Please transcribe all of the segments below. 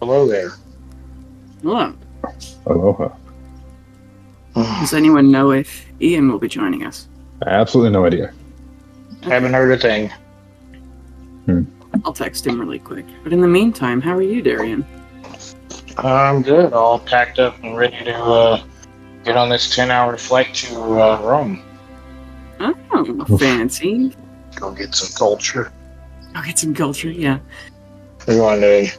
Hello there. Hello. Aloha. Does anyone know if Ian will be joining us? Absolutely no idea. Haven't heard a thing. I'll text him really quick. But in the meantime, how are you, Darian? I'm good. All packed up and ready to get on this 10-hour flight to Rome. Oh, fancy. Go get some culture. I'll get some culture, yeah. We're going to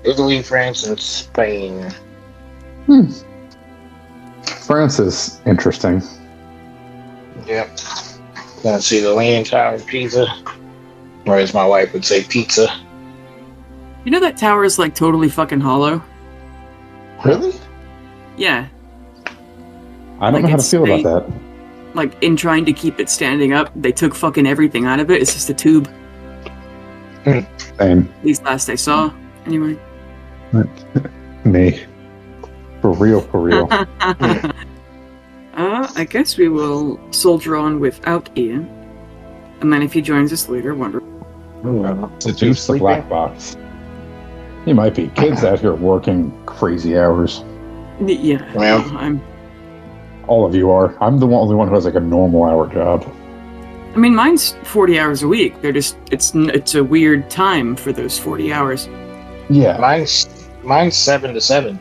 Italy, France, and Spain. France is interesting. Yep. Gonna see the Leaning Tower of Pisa. Or as my wife would say, pizza. You know that tower is like totally fucking hollow? Really? Yeah. I don't know how to feel about that. Like, in trying to keep it standing up, they took fucking everything out of it. It's just a tube. Same. At least last I saw. Anyway. Me. For real. I guess we will soldier on without Ian. And then if he joins us later, wonderful. Seduce the black box. He might be. Kids out here working crazy hours. Yeah. Well. I'm... All of you are. I'm the only one who has like a normal hour job. I mean, mine's 40 hours a week. They're just, it's a weird time for those 40 hours. Yeah. Mine's 7 to 7.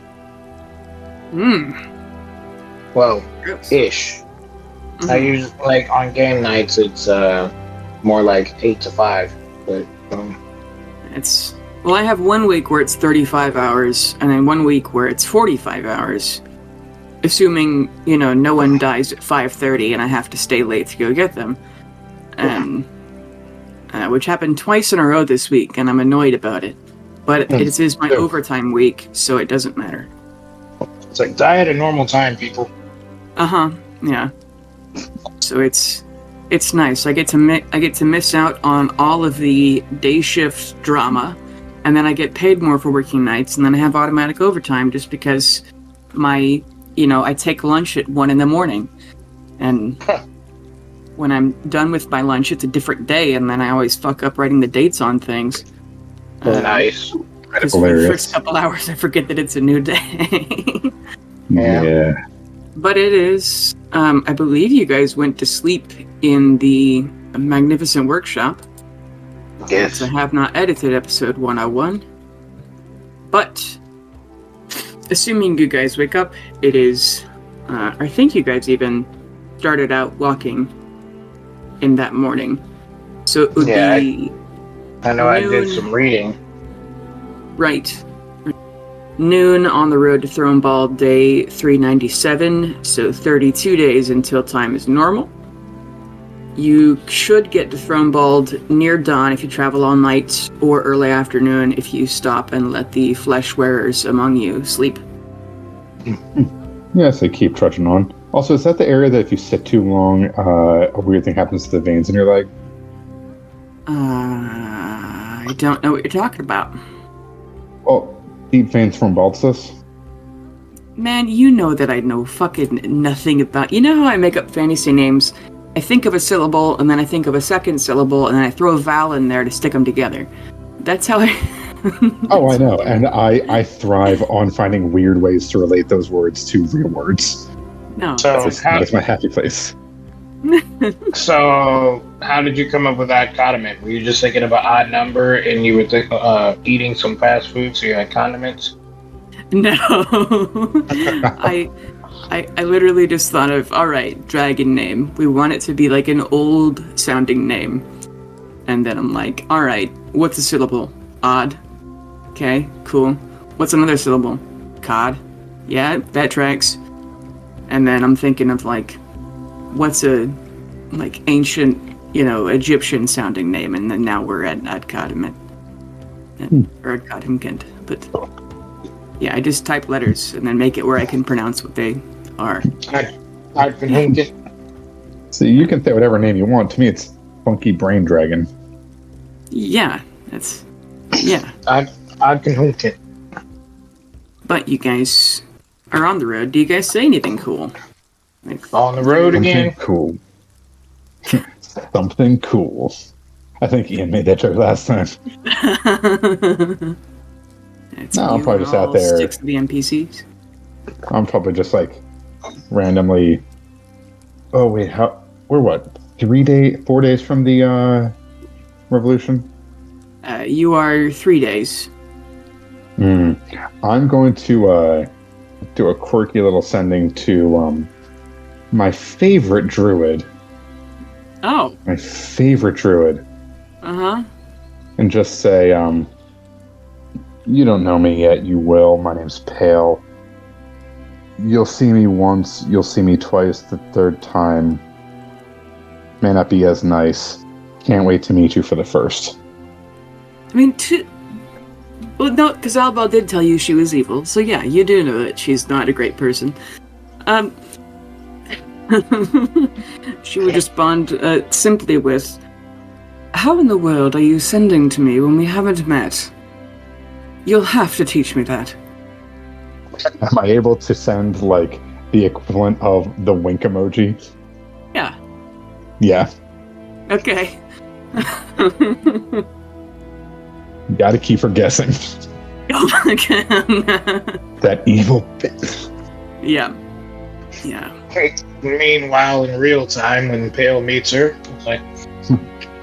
Well, Gross. ish. I usually, like, on game nights, it's more like 8 to 5. But, Well, I have 1 week where it's 35 hours, and then 1 week where it's 45 hours. Assuming, no one dies at 5:30 and I have to stay late to go get them. Which happened twice in a row this week, and I'm annoyed about it. But it is my overtime week, so it doesn't matter. it's like, die at a normal time, people. Yeah. So it's nice. I get to miss out on all of the day shift drama, and then I get paid more for working nights, and then I have automatic overtime just because I take lunch at 1 a.m, and when I'm done with my lunch, it's a different day, and then I always fuck up writing the dates on things. Nice. Because for the first couple hours, I forget that it's a new day. Yeah. But it is. I believe you guys went to sleep in the Magnificent Workshop. Yes. I have not edited episode 101. But, assuming you guys wake up, it is... I think you guys even started out walking in that morning. So it would be... I know I did some reading. Right. Noon on the road to Throneball, day 397, so 32 days until time is normal. You should get to Throneball near dawn if you travel all night, or early afternoon if you stop and let the flesh wearers among you sleep. Yes, they keep trudging on. Also, is that the area that if you sit too long, a weird thing happens to the veins in your leg? I don't know what you're talking about. Oh, deep veins from Balsas? Man, you know that I know fucking nothing about... You know how I make up fantasy names? I think of a syllable, and then I think of a second syllable, and then I throw a vowel in there to stick them together. That's how I... Oh, I know, and I thrive on finding weird ways to relate those words to real words. No. So, That's my happy place. So, how did you come up with that condiment? Were you just thinking of an odd number and you were eating some fast food, so you had condiments? No. I literally just thought of, alright, dragon name. We want it to be like an old sounding name. And then I'm like, alright, what's a syllable? Odd. Okay, cool. What's another syllable? Cod. Yeah, that tracks. And then I'm thinking of like, what's a ancient, Egyptian sounding name, and then now we're at Adkadimit. Or Adkadimkent. But yeah, I just type letters and then make it where I can pronounce what they are. So you can say whatever name you want. To me, it's Funky Brain Dragon. Yeah, that's... Yeah. I can hook it. But you guys are on the road. Do you guys say anything cool? On the road again? Cool. Something cool. I think Ian made that joke last time. It's No, I'm you probably and just out all there. 6 of the NPCs. I'm probably just like randomly. Oh wait, we're what? 4 days from the revolution. You are 3 days. I'm going to do a quirky little sending to my favorite druid. Oh. My favorite druid. Uh-huh. And just say, you don't know me yet, you will. My name's Pale. You'll see me once, you'll see me twice, the third time may not be as nice. Can't wait to meet you for the first. I mean, well, no, because Albal did tell you she was evil, so yeah, you do know that she's not a great person. She would respond simply with, "How in the world are you sending to me when we haven't met? You'll have to teach me that." Am I able to send, like, the equivalent of the wink emoji? Yeah. Yeah. Okay. Gotta keep her guessing. Okay. That evil bitch. Yeah. Yeah. Meanwhile, in real time, when Pale meets her, it's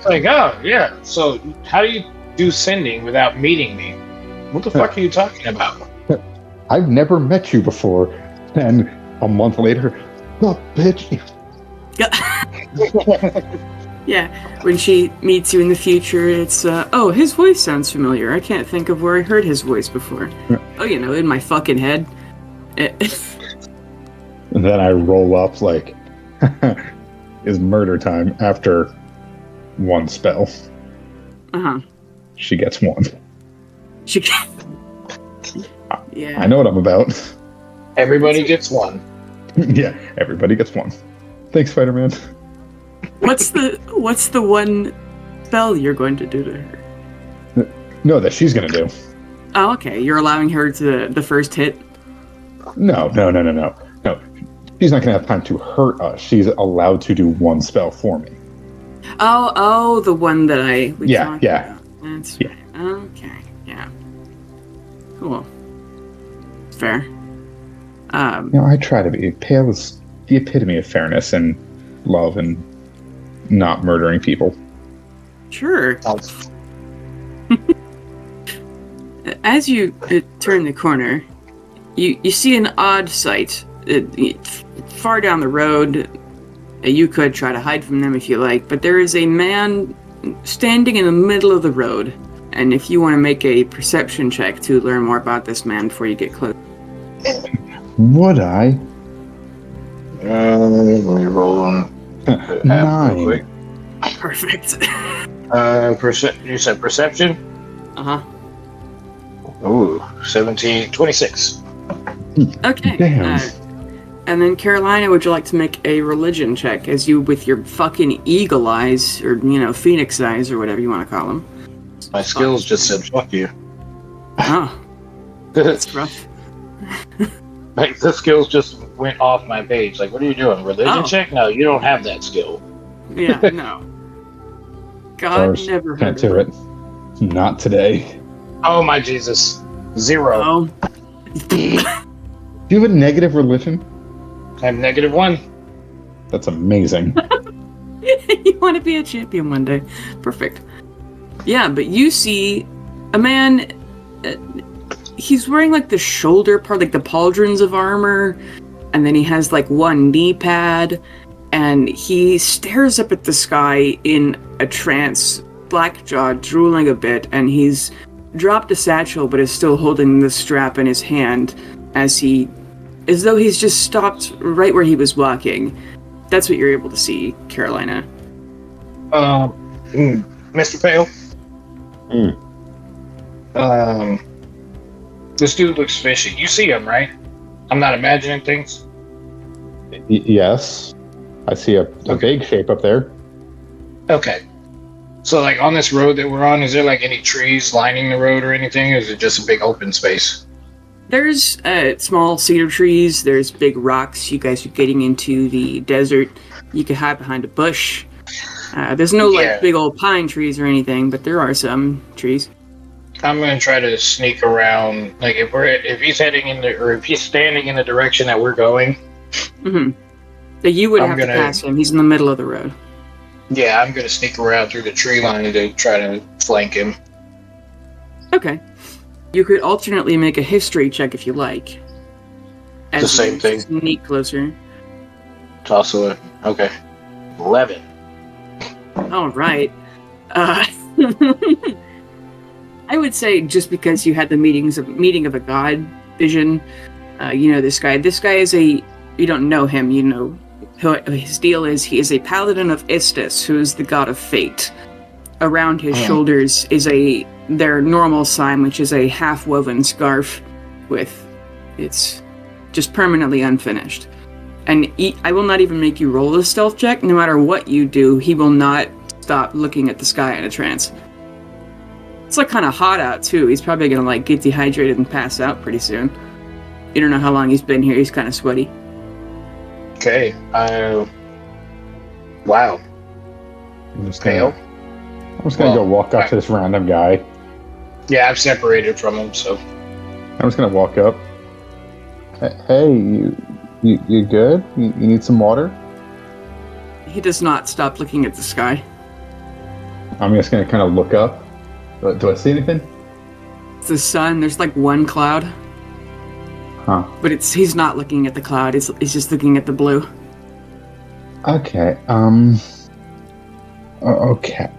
like, oh, yeah, so how do you do sending without meeting me? What the fuck are you talking about? I've never met you before. And a month later, oh, bitch. Yeah, when she meets you in the future, it's, oh, his voice sounds familiar. I can't think of where I heard his voice before. Oh, you know, in my fucking head. And then I roll up like, is murder time after one spell. Uh-huh. She gets one. Yeah. I know what I'm about. Everybody gets one. Yeah, everybody gets one. Thanks, Spider-Man. What's the one spell you're going to do to her? No, that she's gonna do. Oh, okay. You're allowing her to the first hit? No. She's not gonna have time to hurt us. She's allowed to do one spell for me. Oh, the one that we Yeah. about. That's right. Okay, yeah. Cool. Fair. I try to be. Pale is the epitome of fairness and love and not murdering people. Sure. As you turn the corner, you see an odd sight. Far down the road, you could try to hide from them if you like, but there is a man standing in the middle of the road. And if you want to make a perception check to learn more about this man before you get close. Would I? Let me roll on 9. Perfect. You said perception? Uh-huh. Ooh, 17, 26. Okay. Damn. And then Carolina, would you like to make a religion check as you, with your fucking eagle eyes, or, phoenix eyes, or whatever you want to call them. My skills just said, fuck you. Oh, that's rough. Like, the skills just went off my page. Like, what are you doing? Religion Oh. check? No, you don't have that skill. Yeah, no. God Ours never can't heard do of it. Not today. Oh, my Jesus. 0. Oh. Do you have a negative religion? I have -1. That's amazing. You want to be a champion one day. Perfect. Yeah, but you see a man, he's wearing like the shoulder part, like the pauldrons of armor, and then he has like one knee pad, and he stares up at the sky in a trance, black jaw, drooling a bit, and he's dropped a satchel but is still holding the strap in his hand as though he's just stopped right where he was walking. That's what you're able to see, Carolina. Mr. Pale? This dude looks fishy. You see him, right? I'm not imagining things. Yes. I see a vague shape up there. Okay. So, like, on this road that we're on, is there, like, any trees lining the road or anything? Or is it just a big open space? There's small cedar trees. There's big rocks. You guys are getting into the desert. You can hide behind a bush. There's no, like, big old pine trees or anything, but there are some trees. I'm gonna try to sneak around. Like if he's heading in the, or if he's standing in the direction that we're going. Mm-hmm. So you would I'm have gonna- to pass him. He's in the middle of the road. Yeah, I'm gonna sneak around through the tree line to try to flank him. Okay. You could alternately make a history check if you like. As The same you thing. Sneak closer. It's also okay. 11. All right. I would say just because you had the meeting of a god vision, you know this guy. This guy is you don't know him. You know his deal is he is a paladin of Istis, who is the god of fate. Around his shoulders is their normal sign, which is a half-woven scarf with it's just permanently unfinished. And I will not even make you roll a stealth check. No matter what you do, he will not stop looking at the sky in a trance. It's like kind of hot out too. He's probably gonna like get dehydrated and pass out pretty soon. You don't know how long he's been here. He's kind of sweaty. Okay. Wow. I'm just Pale. gonna go walk up to this random guy. Yeah, I've separated from him, so. I'm just gonna walk up. Hey, you good? You need some water? He does not stop looking at the sky. I'm just gonna kind of look up. Do I see anything? It's the sun. There's like one cloud, Huh. but he's not looking at the cloud. He's just looking at the blue. Okay. Okay.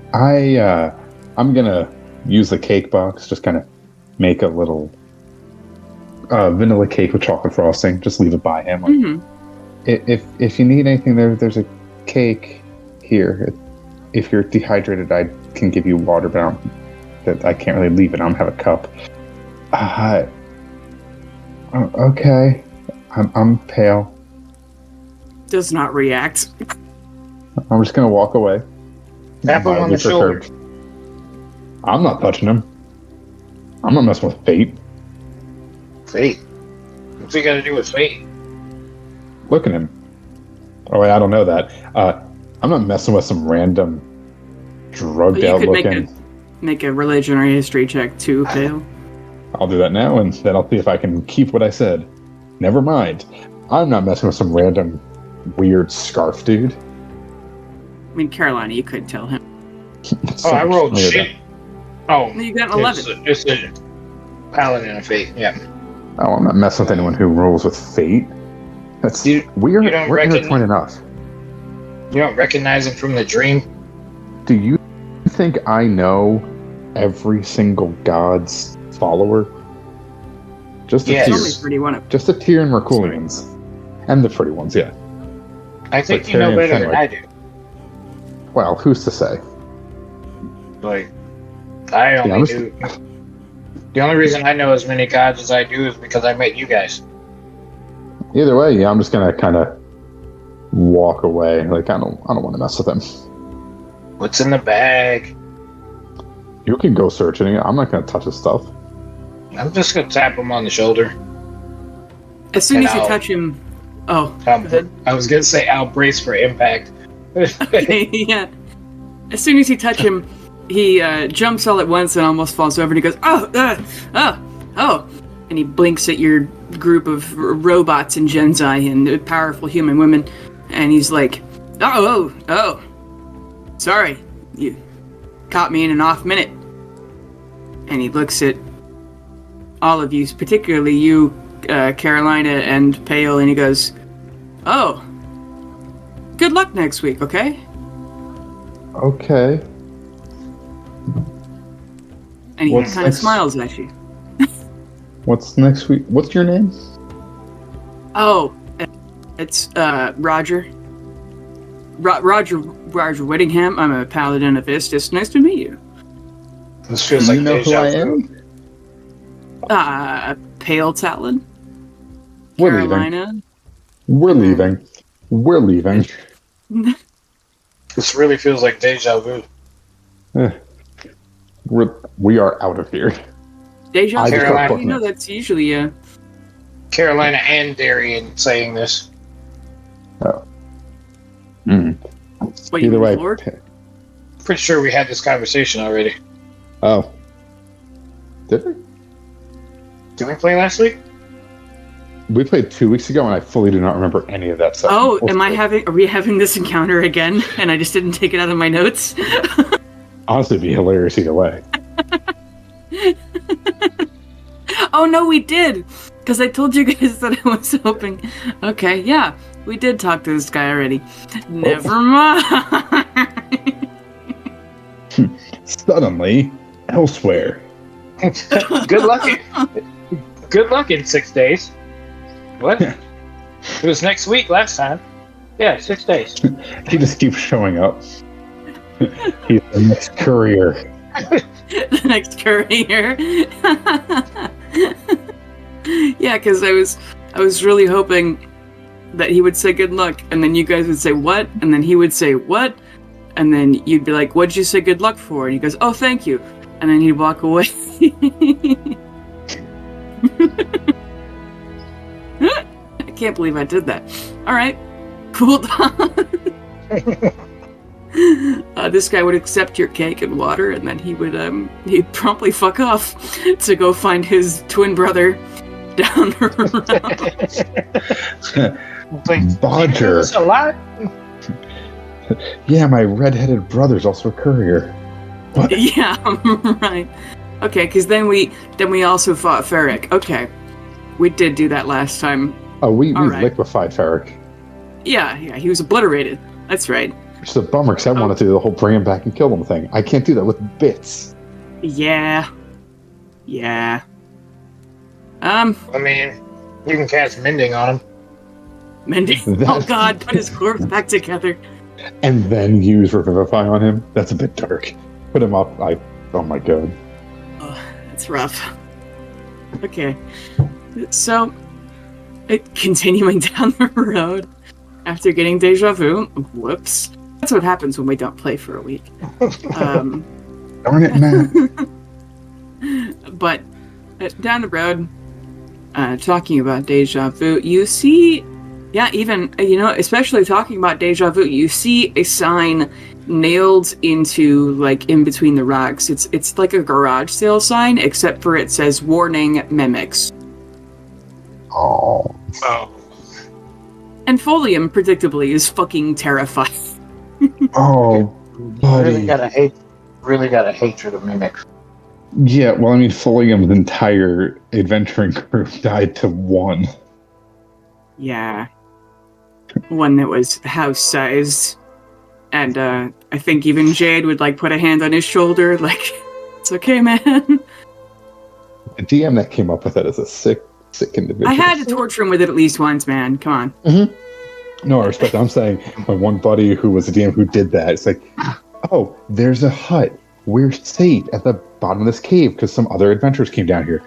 I'm gonna use the cake box. Just kind of make a little vanilla cake with chocolate frosting. Just leave it by him. Like, if you need anything, there's a cake here. If you're dehydrated, I can give you water, but I can't really leave it. I don't have a cup. Okay. I'm pale. Does not react. I'm just gonna walk away. Tap him on the shoulder. I'm not touching him. I'm not messing with fate. Fate. What's he got to do with fate? Look at him. Oh wait, I don't know that. I'm not messing with some random drugged out looking. Make a religion or history check too, Pale. I'll do that now, and then I'll see if I can keep what I said. Never mind. I'm not messing with some random weird scarf dude. I mean, Carolina, you could tell him. Oh, I rolled shit. Oh, You got an 11. It's a paladin of fate. Yeah. Oh, I'm not messing with anyone who rolls with fate. That's we're intertwined enough. You don't recognize him from the dream? Do you think I know every single god's follower? Just a Yes. tier. Only pretty one of Just a tier in Merculians. And the pretty ones, yeah. I think Like you know Terry and better than Fenwick. I do. Well, who's to say? Like, I only I'm do. The only reason I know as many gods as I do is because I met you guys. Either way, yeah, I'm just gonna kind of walk away. Like I don't want to mess with him. What's in the bag? You can go searching it. I'm not gonna touch his stuff. I'm just gonna tap him on the shoulder. As soon And as you I'll- touch him, go ahead. I was gonna say I'll brace for impact. Yeah. As soon as you touch him, he jumps all at once and almost falls over, and he goes, oh, and he blinks at your group of robots and Genzai and powerful human women, and he's like, oh, sorry, you caught me in an off minute. And he looks at all of you, particularly you, Carolina and Pale, and he goes, oh, good luck next week, okay? Okay. And he What's kind of next? smiles at you. What's next week? What's your name? Oh, it's Roger. Roger Whittingham. I'm a paladin of Istis. Nice to meet you. This feels Do like you know who deja I vu. am? Pale Talon. We're Carolina. leaving. We're leaving. This really feels like deja vu. We are out of here. Deja I Vu. just got You booking know it. that's usually Carolina and Darian saying this. what you Either way. Lord? Pretty sure we had this conversation already. Oh. Did we? Did we play last week? We played 2 weeks ago, and I fully do not remember any of that stuff. Oh, are we having this encounter again? And I just didn't take it out of my notes? Honestly, it'd be hilarious either way. Oh, no, we did! Because I told you guys that I was hoping. Okay, yeah, we did talk to this guy already. Never mind. Suddenly, elsewhere. Good luck. Good luck in 6 days. What? It was next week last time. Yeah, 6 days. He just keeps showing up. He's the next courier. The next courier. Yeah, because I was really hoping that he would say good luck, and then you guys would say what, and then he would say what, and then you'd be like, what'd you say good luck for? And he goes, oh, thank you. And then he'd walk away. I can't believe I did that. Alright, cool. This guy would accept your cake and water, and then he'd promptly fuck off to go find his twin brother down the road. Bodger. That's a lot. Yeah, my red-headed brother's also a courier. What? Yeah, right. Okay, because then we also fought Ferric. Okay, we did do that last time. Oh, we right. liquefied Ferric. Yeah, he was obliterated. That's right. Which is a bummer, because I wanted to do the whole bring him back and kill him thing. I can't do that with bits. Yeah. I mean, you can cast Mending on him. Mending? Oh god, put his corpse back together. And then use Revivify on him? That's a bit dark. Put him up, oh my god. Oh, that's rough. Okay. So, continuing down the road, after getting Deja Vu, whoops. That's what happens when we don't play for a week. Darn it, Matt. But down the road, talking about Deja Vu, you see, yeah, even, especially talking about Deja Vu, you see a sign nailed into, like, in between the rocks. It's like a garage sale sign, except for it says, warning, mimics. Oh. And Folium, predictably, is fucking terrified. Oh, buddy. Really got a hatred of mimics. Yeah, well, I mean, Folium's entire adventuring crew died to one. Yeah. One that was house-sized. And I think even Jade would, like, put a hand on his shoulder, like, it's okay, man. The DM that came up with it is a sick individual. I had to torture him with it at least once, man. Come on. Mm-hmm. No, I respect that. I'm saying my one buddy who was a DM who did that, it's like, oh, there's a hut. We're safe at the bottom of this cave because some other adventurers came down here.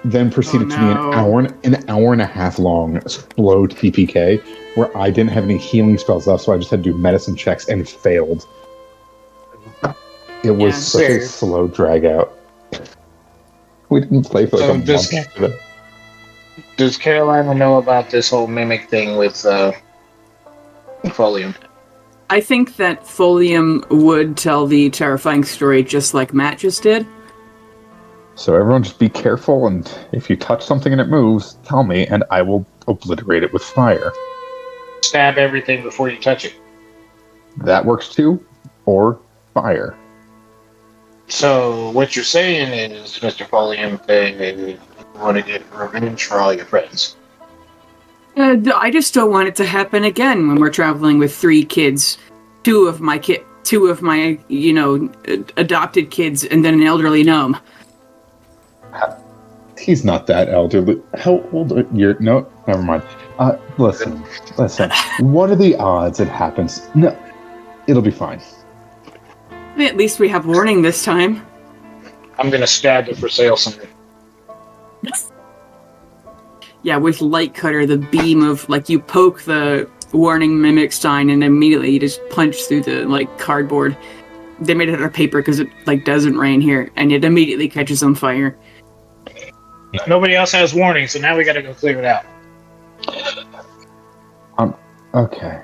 Then proceeded to be an hour and a half long slow TPK where I didn't have any healing spells left, so I just had to do medicine checks and failed. It was such a slow drag out. We didn't play for like a month after that. Does Carolina know about this whole mimic thing with Folium? I think that Folium would tell the terrifying story just like Matt just did. So everyone just be careful, and if you touch something and it moves, tell me, and I will obliterate it with fire. Stab everything before you touch it. That works too, or fire. So what you're saying is, Mr. Folium, that you want to get revenge for all your friends. I just don't want it to happen again when we're traveling with 3 kids, two of my adopted kids, and then an elderly gnome. He's not that elderly. How old are you? No, never mind. Listen. What are the odds it happens? No, it'll be fine. At least we have warning this time. I'm gonna stab the for sale sign. Yeah, with light cutter, the beam of, like, you poke the warning mimic sign and immediately you just punch through the, like, cardboard. They made it out of paper because it, like, doesn't rain here, and it immediately catches on fire. Nobody else has warning, so now we gotta go clear it out. Okay.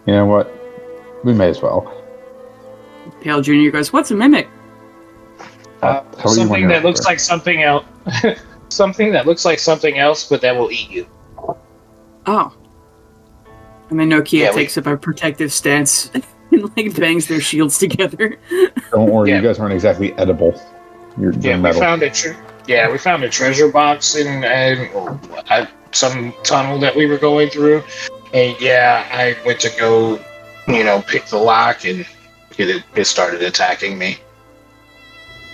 You know what? We may as well. Pale Jr. goes, what's a mimic? Tell you when something you're that looks there. like something else. Something that looks like something else, but that will eat you. Oh. And then Nokia Yeah, takes up a protective stance and like bangs their shields together. Don't worry, Yeah. you guys aren't exactly edible. You're Yeah, we metal. found we found a treasure box in some tunnel that we were going through, and yeah, I went to go, pick the lock, and it started attacking me.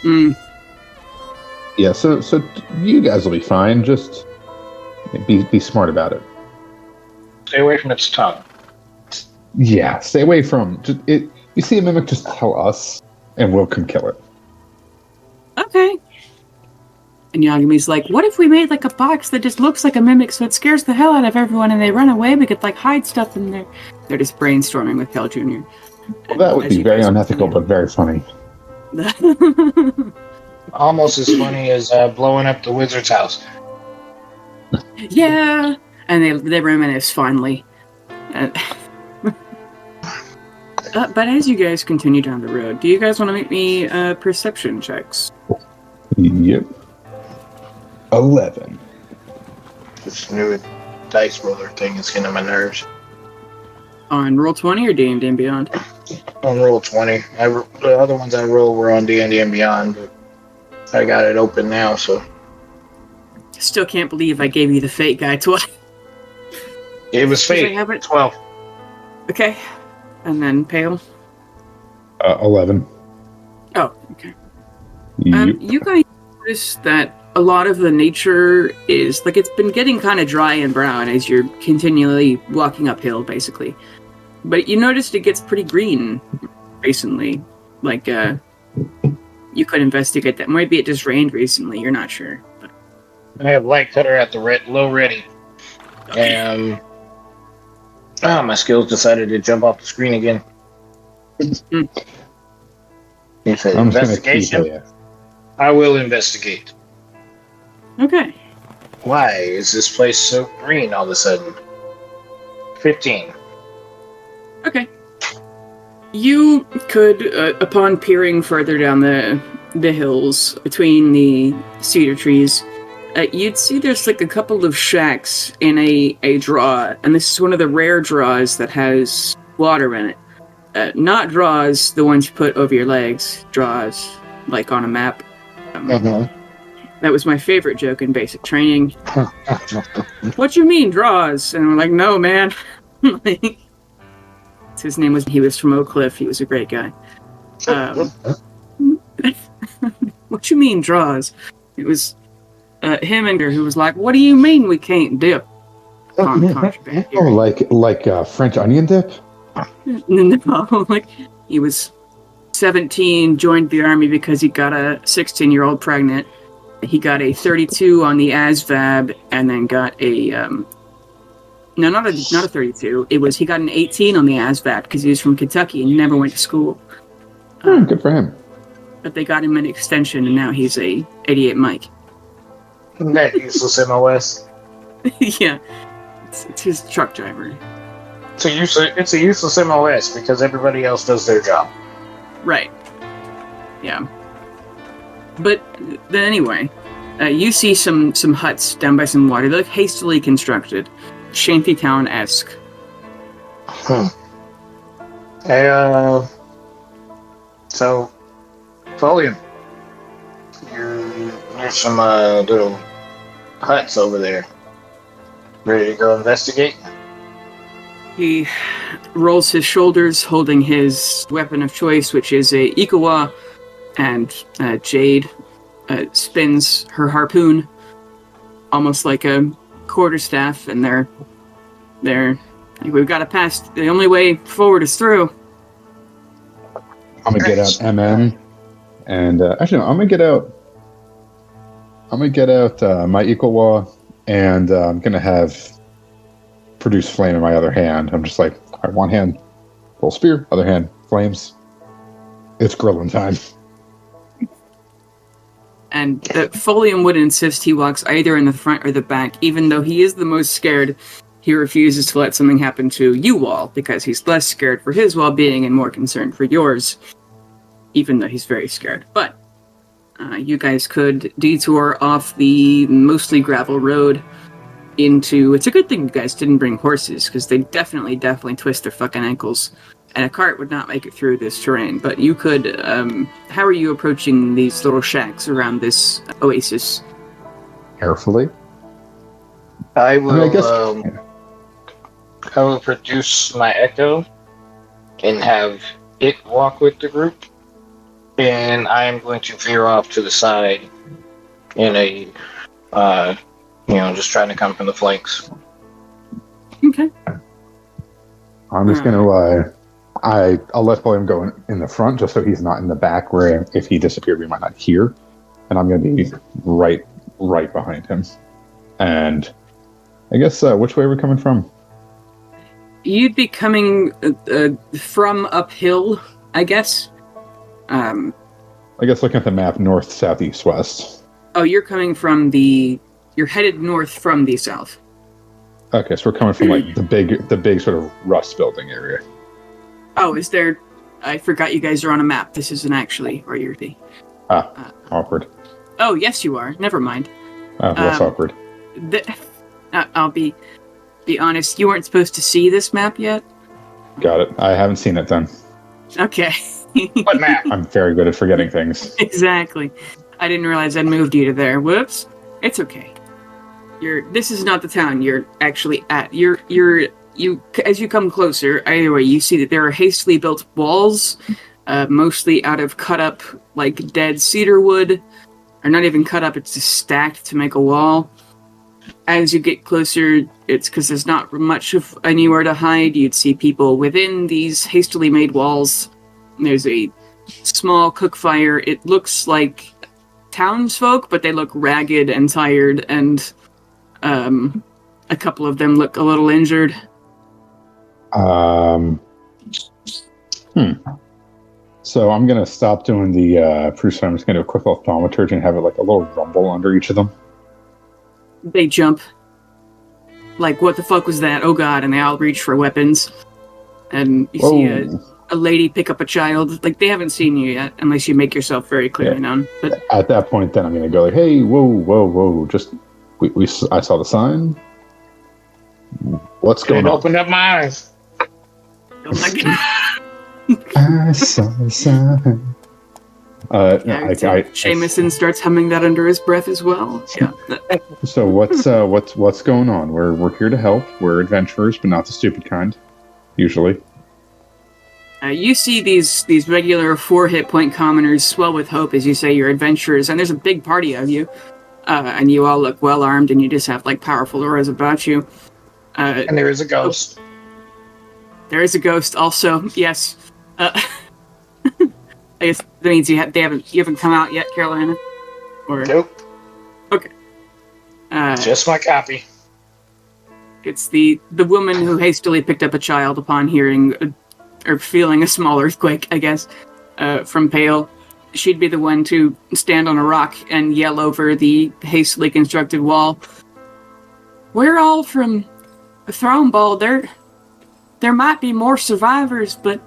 Mm. Yeah, so you guys will be fine. Just be smart about it. Stay away from its tongue. Yeah, stay away from it. You see a mimic, just tell us, and we'll come kill it. Okay. And Yagami's like, what if we made like a box that just looks like a mimic so it scares the hell out of everyone and they run away? We could like hide stuff in there. They're just brainstorming with Cal Jr. Well, that would be very unethical, but very funny. Almost as funny as blowing up the wizard's house. Yeah. And they reminisce finally. But as you guys continue down the road, do you guys want to make me perception checks? Yep. 11. This new dice roller thing is getting on my nerves. On Roll20 or D&D and Beyond? On roll 20. The other ones I rolled were on D&D and Beyond, but I got it open now, so. Still can't believe I gave you the fate guy twice. It was fate. 12. Okay. And then Pale? 11. Oh, okay. Yep. You guys notice that a lot of the nature is, like, it's been getting kind of dry and brown as you're continually walking uphill, basically. But you noticed it gets pretty green recently. Like, you could investigate that. Maybe it just rained recently, you're not sure. But I have light cutter at the low ready. And my skills decided to jump off the screen again. You said I'm just investigation? gonna keep it. I will investigate. Okay. Why is this place so green all of a sudden? 15. Okay. You could, upon peering further down the hills between the cedar trees, you'd see there's like a couple of shacks in a draw, and this is one of the rare draws that has water in it. Not draws, the ones you put over your legs, draws, like on a map. That was my favorite joke in basic training. What you mean, draws? And we're like, no, man. Like, his name was, he was from Oak Cliff. He was a great guy. What you mean, draws? It was him and her who was like, what do you mean we can't dip? Contraband. Oh, like French onion dip? No, like, he was 17, joined the army because he got a 16-year-old pregnant. He got a 32 on the ASVAB, and then got a no, not a 32. He got an 18 on the ASVAB because he was from Kentucky and never went to school. Good for him. But they got him an extension, and now he's a 88 Mike. That useless MOS. Yeah, it's his truck driver. It's a useless MOS because everybody else does their job. Right. Yeah. But then anyway, you see some huts down by some water. They look hastily constructed, shantytown-esque. Hey, so, Folium, there's some little huts over there. Ready to go investigate? He rolls his shoulders, holding his weapon of choice, which is a Ikawa, and Jade spins her harpoon, almost like a quarterstaff, and they're we've got to pass. The only way forward is through. I'm gonna get out MM, and actually, no, I'm gonna get out my Ikawa, and I'm gonna have produce flame in my other hand. I'm just like, all right, one hand, full spear, other hand, flames. It's grilling time. And Folium would insist he walks either in the front or the back, even though he is the most scared. He refuses to let something happen to you all, because he's less scared for his well-being and more concerned for yours, even though he's very scared. But you guys could detour off the mostly gravel road into... It's a good thing you guys didn't bring horses, because they definitely twist their fucking ankles. And a cart would not make it through this terrain. But you could... how are you approaching these little shacks around this oasis? Carefully. I will. I guess, I will produce my echo and have it walk with the group, and I am going to veer off to the side in a, just trying to come from the flanks. Okay. I'm just gonna. I'll let William go in the front, just so he's not in the back, where if he disappeared, we might not hear. And I'm gonna be right behind him. And I guess which way are we coming from? You'd be coming from uphill, I guess. I guess looking at the map, north, south, east, west. Oh, you're coming from you're headed north from the south. Okay, so we're coming from like the big sort of rust building area. Oh, is there... I forgot you guys are on a map. This isn't actually where you're be. Awkward. Oh, yes you are. Never mind. Less awkward. I'll be honest, you weren't supposed to see this map yet? Got it. I haven't seen it then. Okay. What map? I'm very good at forgetting things. Exactly. I didn't realize I'd moved you to there. Whoops. It's okay. This is not the town you're actually at. As you come closer, either way, you see that there are hastily built walls, mostly out of cut up, like, dead cedar wood. Or not even cut up, it's just stacked to make a wall. As you get closer, it's because there's not much of anywhere to hide. You'd see people within these hastily made walls. There's a small cook fire. It looks like townsfolk, but they look ragged and tired, and a couple of them look a little injured. So I'm going to stop doing the proof. I'm just going to do a quick little thaumaturgy and have it like a little rumble under each of them. They jump. Like, what the fuck was that? Oh god, and they all reach for weapons. And you see a lady pick up a child. Like, they haven't seen you yet, unless you make yourself very clearly known. But at that point, then I'm going to go like, hey, whoa. Just, I saw the sign. What's going on? Open up my eyes. Oh my god. I saw the sign. Jameson starts humming that under his breath as well. Yeah. So what's going on? We're here to help. We're adventurers, but not the stupid kind. Usually. You see these regular 4 hit point commoners swell with hope as you say you're adventurers, and there's a big party of you, and you all look well armed, and you just have like powerful auras about you. And there is a ghost. There is a ghost, also. Yes. I guess that means you haven't come out yet, Carolina? Or... Nope. Okay. Just my copy. It's the woman who hastily picked up a child upon hearing, or feeling a small earthquake, I guess, from Pale. She'd be the one to stand on a rock and yell over the hastily constructed wall. We're all from Throneball. There might be more survivors, but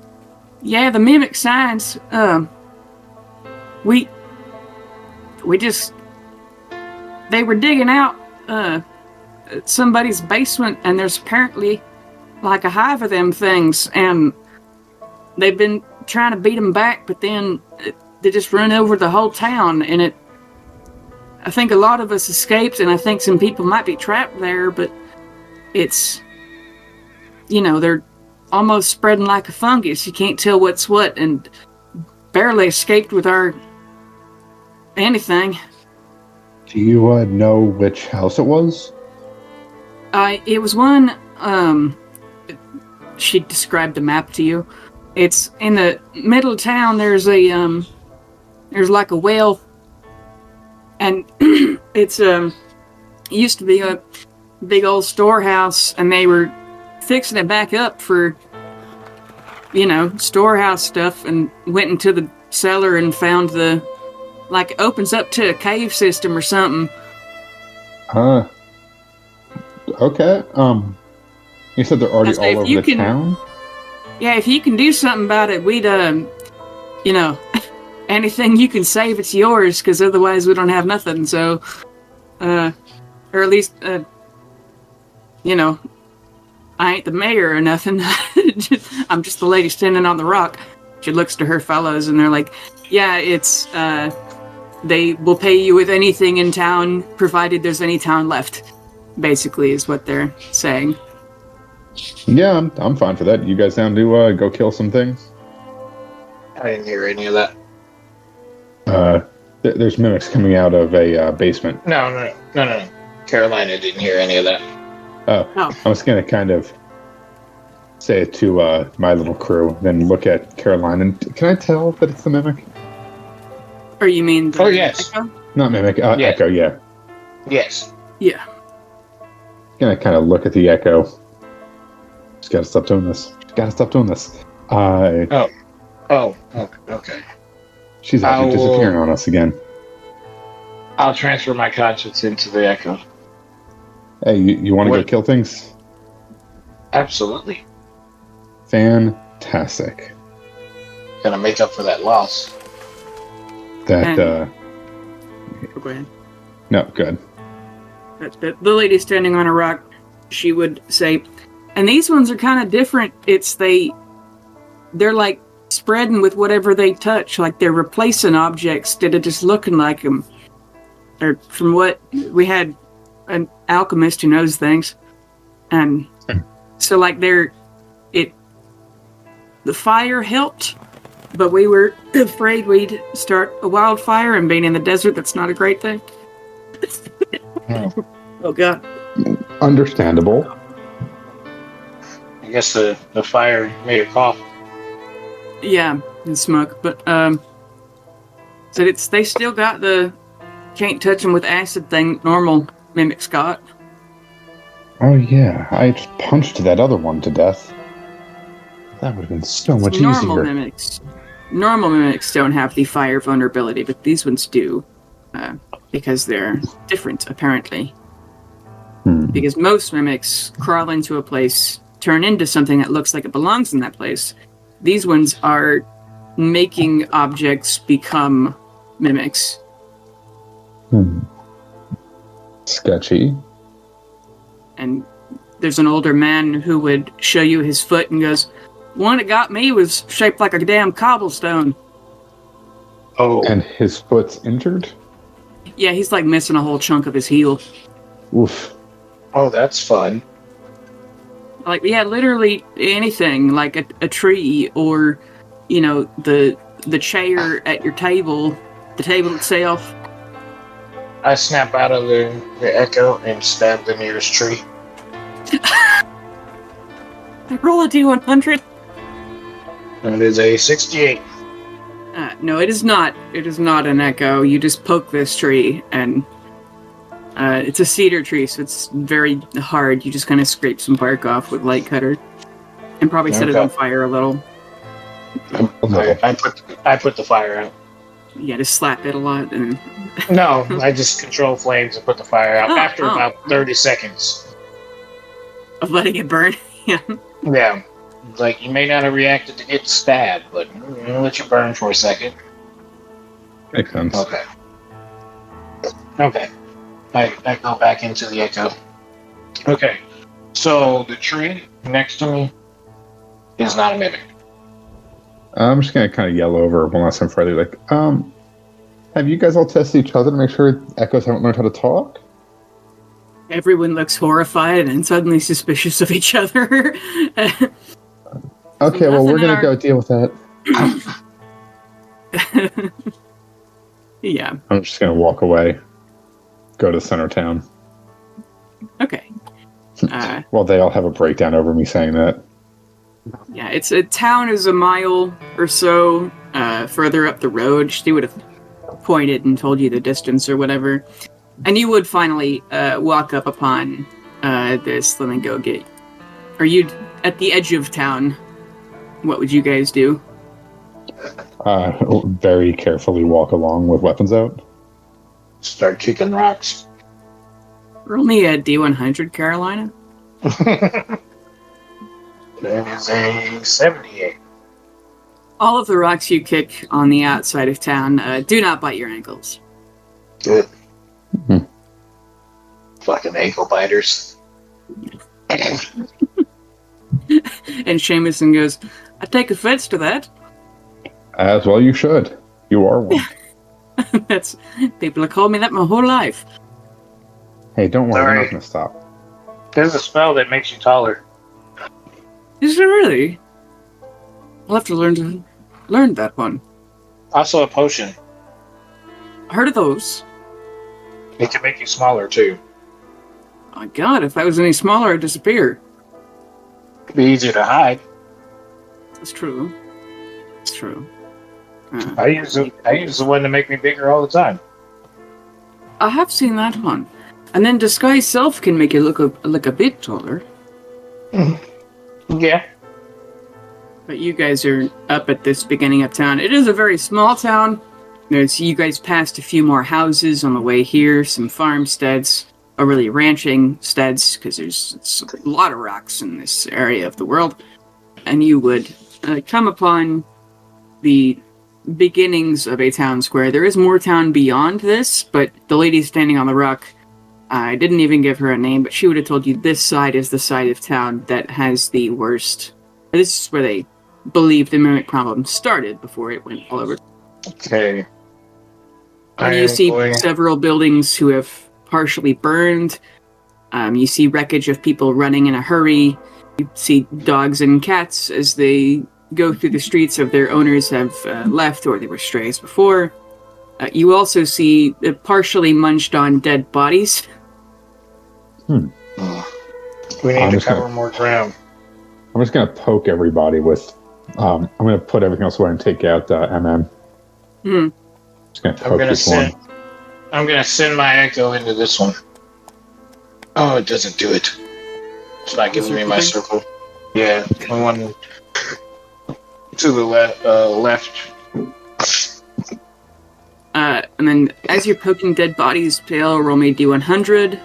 yeah, the mimic signs, we just, they were digging out, somebody's basement, and there's apparently like a hive of them things, and they've been trying to beat them back, but then they just run over the whole town, and I think a lot of us escaped, and I think some people might be trapped there, but it's, they're almost spreading like a fungus. You can't tell what's what, and barely escaped with our anything. Do you know which house it was? It was one, she described the map to you. It's in the middle of town. There's like a well, and it's, it used to be a big old storehouse, and they were fixing it back up for, storehouse stuff, and went into the cellar and found it opens up to a cave system or something. Okay. You said they're already all over the town? Yeah, if you can do something about it, we'd, anything you can save, it's yours, because otherwise we don't have nothing. So, or at least, you know, I ain't the mayor or nothing. I'm just the lady standing on the rock. She looks to her fellows, and they're like, yeah, it's, they will pay you with anything in town, provided there's any town left, basically, is what they're saying. Yeah, I'm fine for that. You guys down to go kill some things? I didn't hear any of that. There's mimics coming out of a basement. No. Carolina didn't hear any of that. Oh, I was going to kind of say it to my little crew, then look at Carolina. And can I tell that it's the mimic? Or you mean the yes. Echo? Not mimic, Yeah. Echo, yeah. Yes. Yeah. Gonna kind of look at the Echo. Just gotta stop doing this. Okay. She's actually disappearing on us again. I'll transfer my conscience into the Echo. Hey, you want to go kill things? Absolutely. Fantastic. Gonna make up for that loss. That, Go ahead. no, good. The lady standing on a rock, she would say, and these ones are kind of different. They're like spreading with whatever they touch, like they're replacing objects instead of just looking like them. Or from what we had an alchemist who knows things, and so like the fire helped, but we were afraid we'd start a wildfire, and being in the desert, that's not a great thing. Oh god. Understandable. I guess the fire made her cough. Yeah, and smoke, but so they still got the can't touch them with acid thing normal mimics got. Oh yeah, I just punched that other one to death. That would have been so much Normal easier. Normal mimics don't have the fire vulnerability, but these ones do, because they're different apparently. Because most mimics crawl into a place, turn into something that looks like it belongs in that place. These ones are making objects become mimics. Sketchy. And there's an older man who would show you his foot and goes, one that got me was shaped like a damn cobblestone. Oh. And his foot's injured? Yeah, he's like missing a whole chunk of his heel. Oof. Oh, that's fun. Like, yeah, literally anything, like a tree, or, you know, the chair at your table, the table itself. I snap out of the Echo and stab the nearest tree. Roll a D100. That is a 68. No, it is not. It is not an Echo. You just poke this tree, and it's a cedar tree, so it's very hard. You just kind of scrape some bark off with light cutter, and probably set it on fire a little. I put the fire out. Yeah, just slap it a lot, and No, I just control flames and put the fire out after about 30 seconds. Of letting it burn. Yeah. Yeah. Like, you may not have reacted to get stabbed, but I'll let you burn for a second. Makes sense. Okay. I go back into the Echo. Okay. So, the tree next to me is not a mimic. I'm just gonna kind of yell over one last time Friday, like, have you guys all tested each other to make sure echoes haven't learned how to talk? Everyone looks horrified and suddenly suspicious of each other. Okay, well, we're gonna go deal with that. Yeah. I'm just gonna walk away, go to center town. Okay. Well, they all have a breakdown over me saying that. Yeah, a town is a mile or so further up the road. She would have pointed and told you the distance or whatever. And you would finally walk up upon this. Let me go get... Are you at the edge of town? What would you guys do? Very carefully walk along with weapons out. Start kicking rocks. Roll me a D100, Carolina. That is a 78. All of the rocks you kick on the outside of town do not bite your ankles. Good. Mhm. Fucking ankle biters. And Seamuson goes, I take offense to that. As well you should. You are one. That's people have called me that my whole life. Hey, don't worry, we're Sorry. not going to stop. There's a spell that makes you taller. Is it really? I'll have to learn that one. Also a potion. I heard of those. It can make you smaller too. Oh my god, if I was any smaller, I'd disappear. It'd be easier to hide. That's true. It's true. I use the one to make me bigger all the time. I have seen that one. And then disguise self can make you look a bit taller. Yeah. But you guys are up at this beginning of town. It is a very small town. You guys passed a few more houses on the way here, some farmsteads, or really ranching steads, because there's a lot of rocks in this area of the world. And you would come upon the beginnings of a town square. There is more town beyond this, but the lady standing on the rock, I didn't even give her a name, but she would have told you this side is the side of town that has the worst. This is where they believe the mimic problem started before it went all over. Okay. And you see several buildings who have partially burned. You see wreckage of people running in a hurry. You see dogs and cats as they go through the streets of their owners have left or they were strays before. You also see partially munched on dead bodies. We need to cover more ground. I'm just going to poke everybody with... I'm going to put everything else away and take out MM. Just going to poke this one. I'm going to send my echo into this one. Oh, it doesn't do it. It's not giving me my circle. Yeah, the one to the left. And then as you're poking dead bodies, Pale, roll me D100.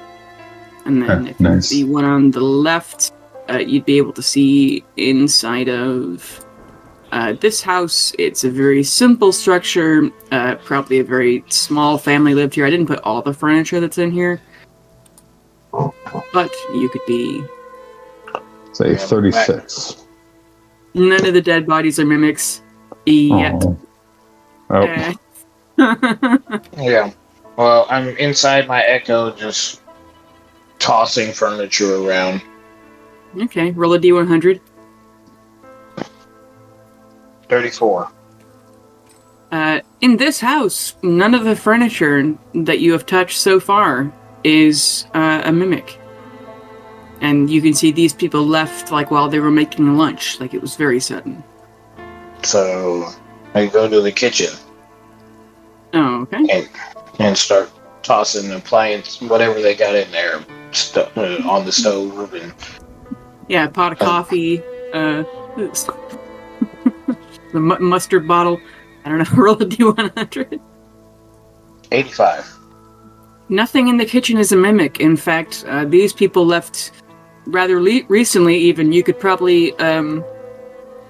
And then if nice. the one on the left, you'd be able to see inside of this house. It's a very simple structure. Probably a very small family lived here. I didn't put all the furniture that's in here. But you could be... Say 36. None of the dead bodies are mimics yet. Oh. Yeah. Well, I'm inside my echo, just tossing furniture around. Okay, roll a D100. 34. In this house, none of the furniture that you have touched so far is a mimic. And you can see these people left while they were making lunch. It was very sudden. So I go to the kitchen. Oh, okay. And start tossing appliance, whatever they got in there, on the stove. And yeah, a pot of coffee, the mustard bottle. I don't know, roll a D100. 85. Nothing in the kitchen is a mimic. In fact, these people left rather recently even. You could probably...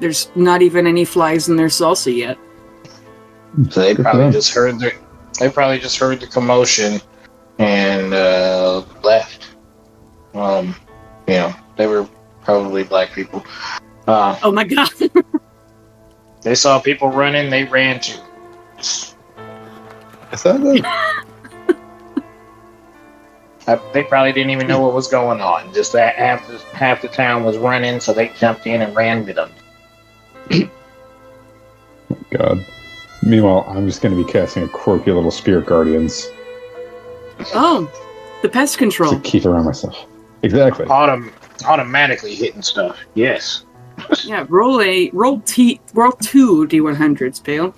there's not even any flies in their salsa yet. So they probably just heard the commotion and left. They were probably black people. Oh my god! They saw people running, they ran too. Is that it? They probably didn't even know what was going on. Just that half the town was running, so they jumped in and ran with them. God. Meanwhile, I'm just going to be casting a quirky little Spirit Guardians. Oh, the pest control. To keep around myself. Exactly. Automatically hitting stuff. Yes. Yeah, roll two D100s, Pale.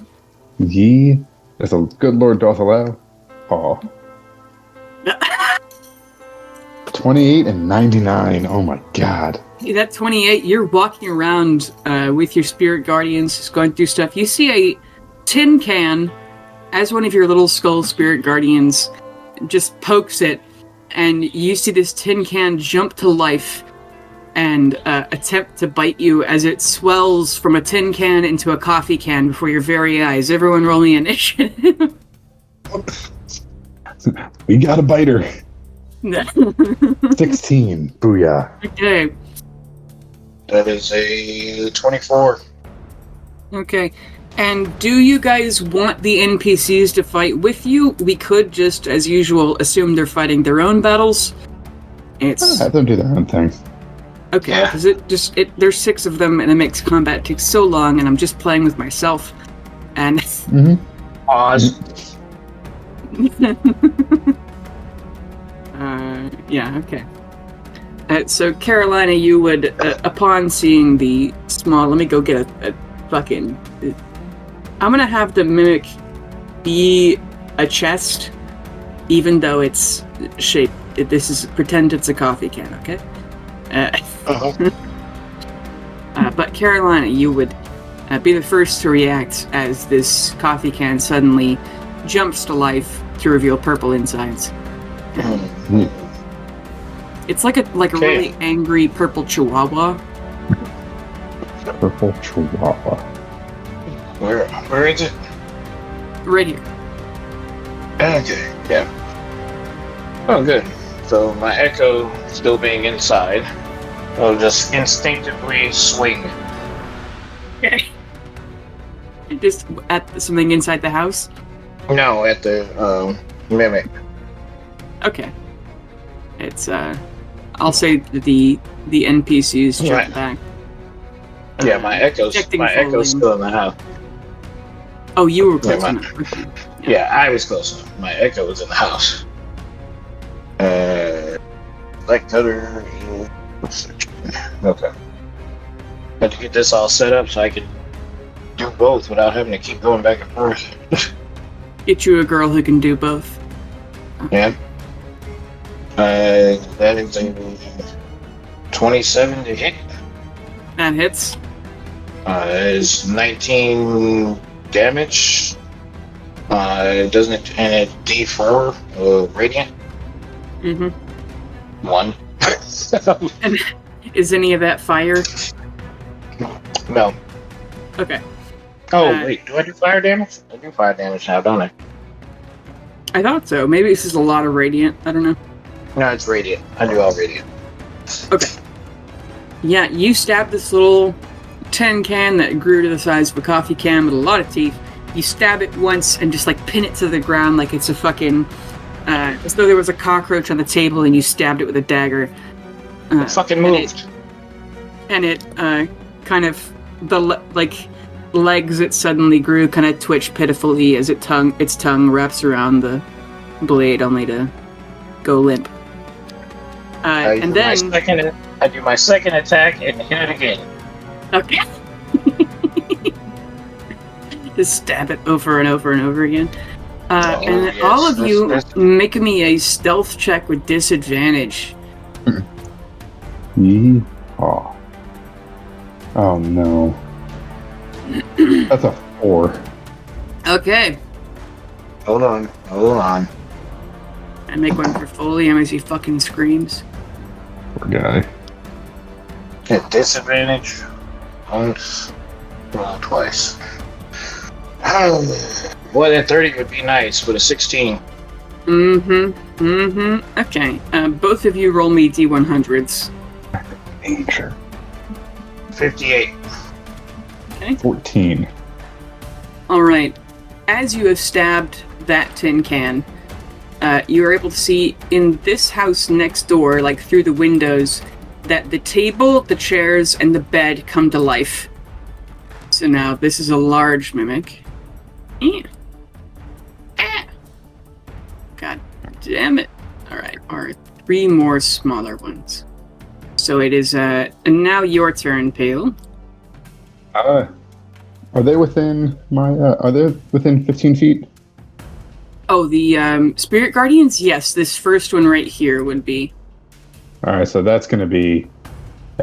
Ye, as the good Lord doth allow. Oh. 28 and 99. Oh my god. That 28, you're walking around with your Spirit Guardians, just going through stuff. You see a tin can as one of your little skull Spirit Guardians just pokes it, and you see this tin can jump to life and attempt to bite you as it swells from a tin can into a coffee can before your very eyes. Everyone roll me initiative. We got a biter. 16. Booyah. Okay. That is a 24. Okay. And do you guys want the NPCs to fight with you? We could just, as usual, assume they're fighting their own battles. Have them do their own thing. Okay, because there's 6 of them, and it makes combat take so long, and I'm just playing with myself. And Pause. yeah, okay. So Carolina, you would, upon seeing the small, let me go get a fucking. I'm gonna have the mimic be a chest, even though it's shaped. Pretend it's a coffee can, okay? But Carolina, you would be the first to react as this coffee can suddenly jumps to life to reveal purple insides. It's like a really angry purple chihuahua. Purple chihuahua. Where is it? Right here. Okay, yeah. Oh, good. So my echo still being inside, I'll just instinctively swing. Okay. Just at something inside the house? No, at the mimic. Okay. It's I'll say the NPCs jump Right. back. Yeah, my echo's still in the house. Oh, you were close Yeah, enough. Okay. Yeah, I was close enough. My echo was in the house. Like cutter. Okay. Had to get this all set up so I could do both without having to keep going back and forth. Get you a girl who can do both. Yeah. That is a 27 to hit. That hits. That is 19 damage. Doesn't and a D4 radiant. Mm-hmm. 1. And is any of that fire? No. Okay. Oh wait, do I do fire damage? I do fire damage now, don't I? I thought so. Maybe this is a lot of radiant. I don't know. No, it's radiant. I do all radiant. Okay. Yeah, you stab this little tin can that grew to the size of a coffee can with a lot of teeth. You stab it once and just like pin it to the ground like it's a fucking as though there was a cockroach on the table and you stabbed it with a dagger. It fucking moved. And it kind of legs it suddenly grew kind of twitch pitifully as its tongue wraps around the blade only to go limp. And then I do my second attack and hit it again. Okay. Just stab it over and over and over again. And yes, all of you that's- make me a stealth check with disadvantage. Yeehaw. Oh no. That's a 4. Okay. Hold on. I make one for Folium as he fucking screams. Poor guy. At disadvantage. Once. Roll twice. Boy, that 30 would be nice, but a 16. Okay. Both of you roll me D100s. Nature. 58. Okay. 14. Alright. As you have stabbed that tin can, you are able to see in this house next door, like through the windows, that the table, the chairs, and the bed come to life. So now this is a large mimic. God damn it. Alright, are 3 more smaller ones. So it is now your turn, Pale. Are they within are they within 15 feet? Oh, the Spirit Guardians? Yes, this first one right here would be. Alright, so that's gonna be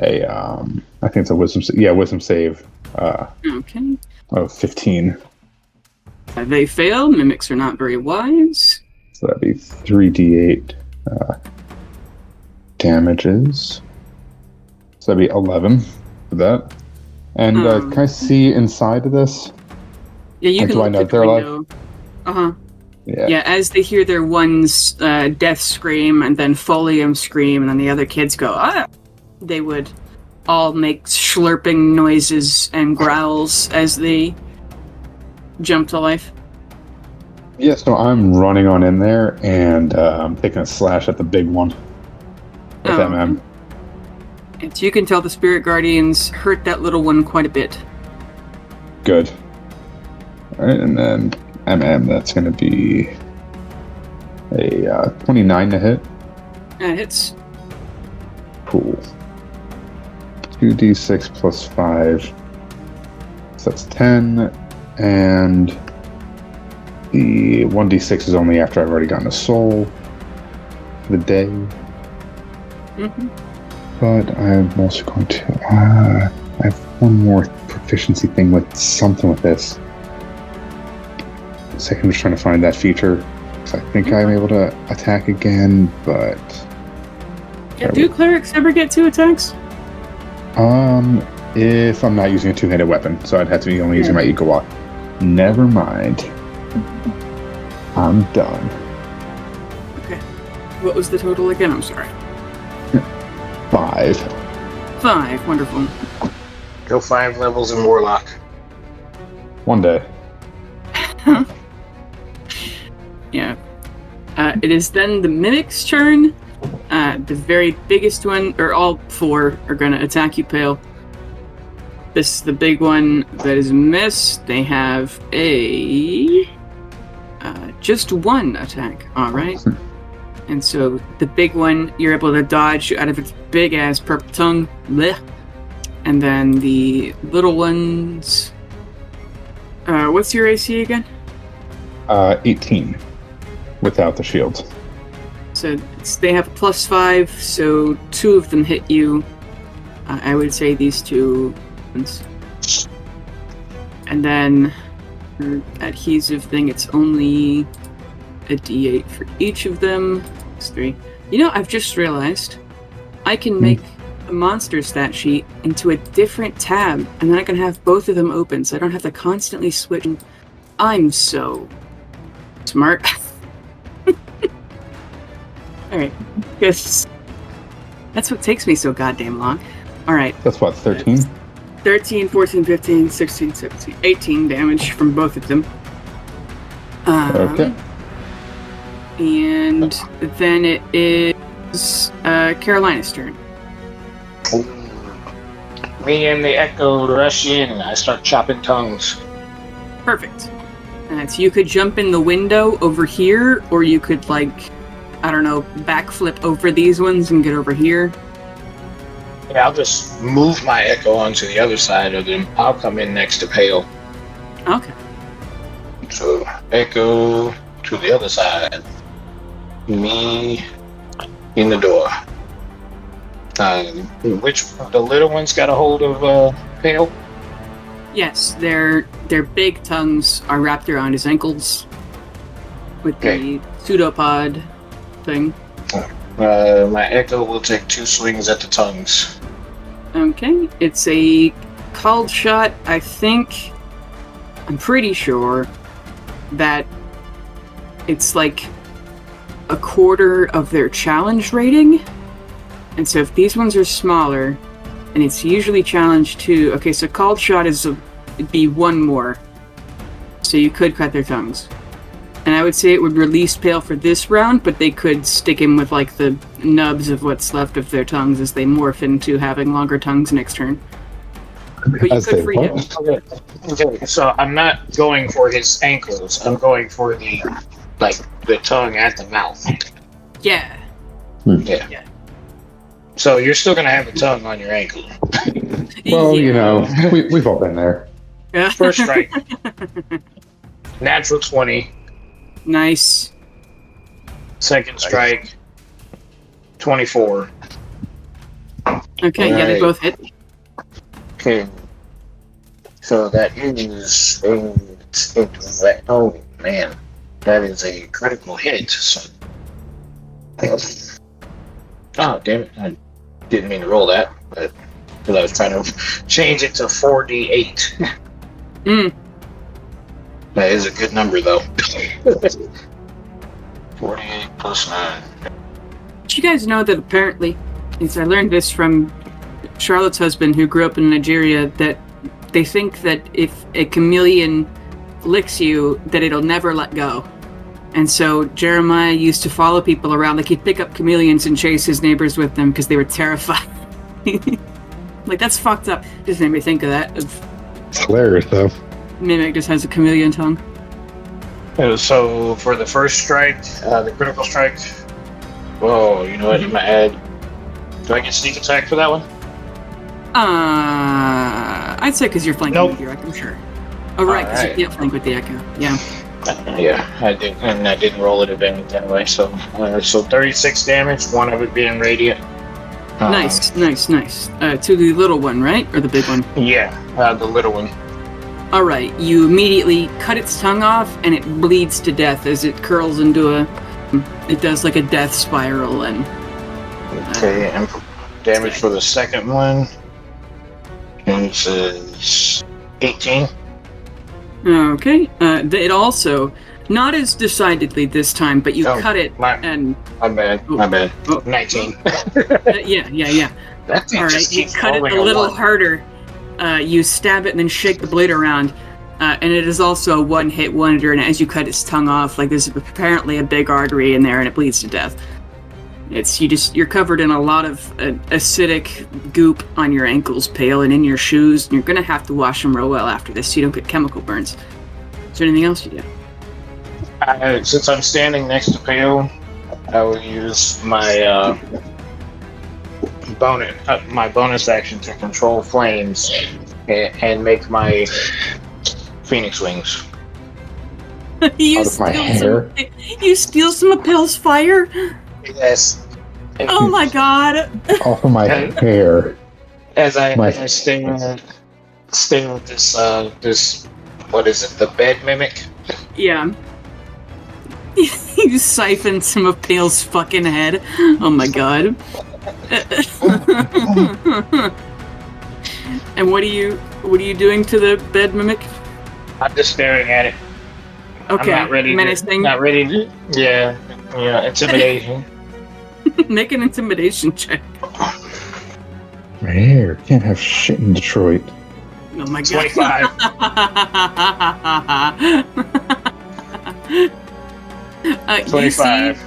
a I think it's a wisdom save Okay. of 15. They fail. Mimics are not very wise. So that'd be 3d8 damages. So that'd be 11 for that. And can I see inside of this? Yeah, you Like, can do I look know at if the they're alive? window. Uh-huh. Yeah. Yeah, as they hear their one's death scream and then Folium scream, and then the other kids go, ah! They would all make slurping noises and growls as they jump to life. Yeah, so I'm running on in there, and I'm taking a slash at the big one. With MM. And so you can tell the Spirit Guardians hurt that little one quite a bit. Good. Alright, and then MM, that's going to be a 29 to hit. That hits. Cool. 2d6 plus 5. So that's 10, and the 1d6 is only after I've already gotten a soul for the day. Mm-hmm. But I'm also going to... I have one more proficiency thing with something with this. So I'm just trying to find that feature. So I think I'm able to attack again, but... Yeah, do clerics ever get 2 attacks? If I'm not using a two-handed weapon, so I'd have to be only using my Eco Walk. Never mind. I'm done. Okay. What was the total again? I'm sorry. 5. 5. Wonderful. Go 5 levels in Warlock. One day. Yeah. It is then the Mimic's turn. The very biggest one, or all 4, are going to attack you, Pale. This is the big one that is missed. They have a... just 1 attack. Alright. And so the big one, you're able to dodge out of its big-ass purple tongue. Blech. And then the little ones... what's your AC again? 18. Without the shields. So they have a +5, so 2 of them hit you. I would say these 2 ones. And then for adhesive thing, it's only a d8 for each of them. It's 3. You know, I've just realized I can make a monster stat sheet into a different tab, and then I can have both of them open, so I don't have to constantly switch. I'm so smart. Alright, yes. That's what takes me so goddamn long. Alright. That's what, 13? 13, 14, 15, 16, 17, 18 damage from both of them. Okay. And then it is Carolina's turn. Me and the Echo rush in, and I start chopping tongues. Perfect. So you could jump in the window over here, or you could, like, I don't know, backflip over these ones and get over here. Yeah, I'll just move my Echo onto the other side of them. I'll come in next to Pale. Okay. So, Echo to the other side. Me in the door. Which the little one's got a hold of Pale? Yes, their big tongues are wrapped around his ankles with the pseudopod thing. My Echo will take 2 swings at the tongues. Okay, it's a called shot. I'm pretty sure that it's like a quarter of their challenge rating. And so if these ones are smaller, and it's usually challenge 2. Okay, so called shot it'd be 1 more. So you could cut their tongues. And I would say it would release Pale for this round, but they could stick him with like the nubs of what's left of their tongues as they morph into having longer tongues next turn. But you could free him. Okay, so I'm not going for his ankles. I'm going for the tongue at the mouth. Yeah. Yeah. So you're still gonna have a tongue on your ankle. Well, you know, we've all been there. First strike. Natural 20. Nice. Second strike. 24. Okay, yeah, they both hit. Okay. So that is oh man, that is a critical hit. So. Oh damn it! I didn't mean to roll that, but Because I was trying to change it to 4d8. That is a good number, though. 48 plus 9. Did you guys know that apparently, since I learned this from Charlotte's husband who grew up in Nigeria, that they think that if a chameleon licks you, that it'll never let go. And so Jeremiah used to follow people around, like he'd pick up chameleons and chase his neighbors with them because they were terrified. Like, that's fucked up. Just made me think of that. It's hilarious, though. Mimic just has a chameleon tongue. So for the first strike, the critical strike, whoa, you know what, in my head, do I get sneak attack for that one? I'd say because you're flanking with your echo, sure. Oh, right, because you can't flank with the echo. Yeah. Yeah, I did, and I didn't roll it advantage anyway, so 36 damage, one of it being radiant. Nice. To the little one, right? Or the big one? Yeah, the little one. Alright, you immediately cut its tongue off, and it bleeds to death as it curls into it does like a death spiral, and... Okay, and damage for the second one is 18. Okay, it also, not as decidedly this time, but you cut it, and... My bad. Oh. 19. Yeah. Alright, you cut it a little harder. You stab it and then shake the blade around, and it is also a one-hit wonder, and as you cut its tongue off, like there's apparently a big artery in there and it bleeds to death. You're covered in a lot of acidic goop on your ankles, Pale, and in your shoes, and you're gonna have to wash them real well after this so you don't get chemical burns. Is there anything else you do? Since I'm standing next to Pale, I will use my bonus action to control flames and make my phoenix wings. You steal some of Pale's fire? Yes. Oh my god! Off of my hair. As I sting with this what is it? The bed mimic. Yeah. You siphon some of Pale's fucking head. Oh my god. And what are you doing to the bed mimic? I'm just staring at it. Okay. I'm not ready. Menacing. Not ready. Yeah. Intimidation. Make an intimidation check. My hair can't have shit in Detroit. Oh my 25. God. 25.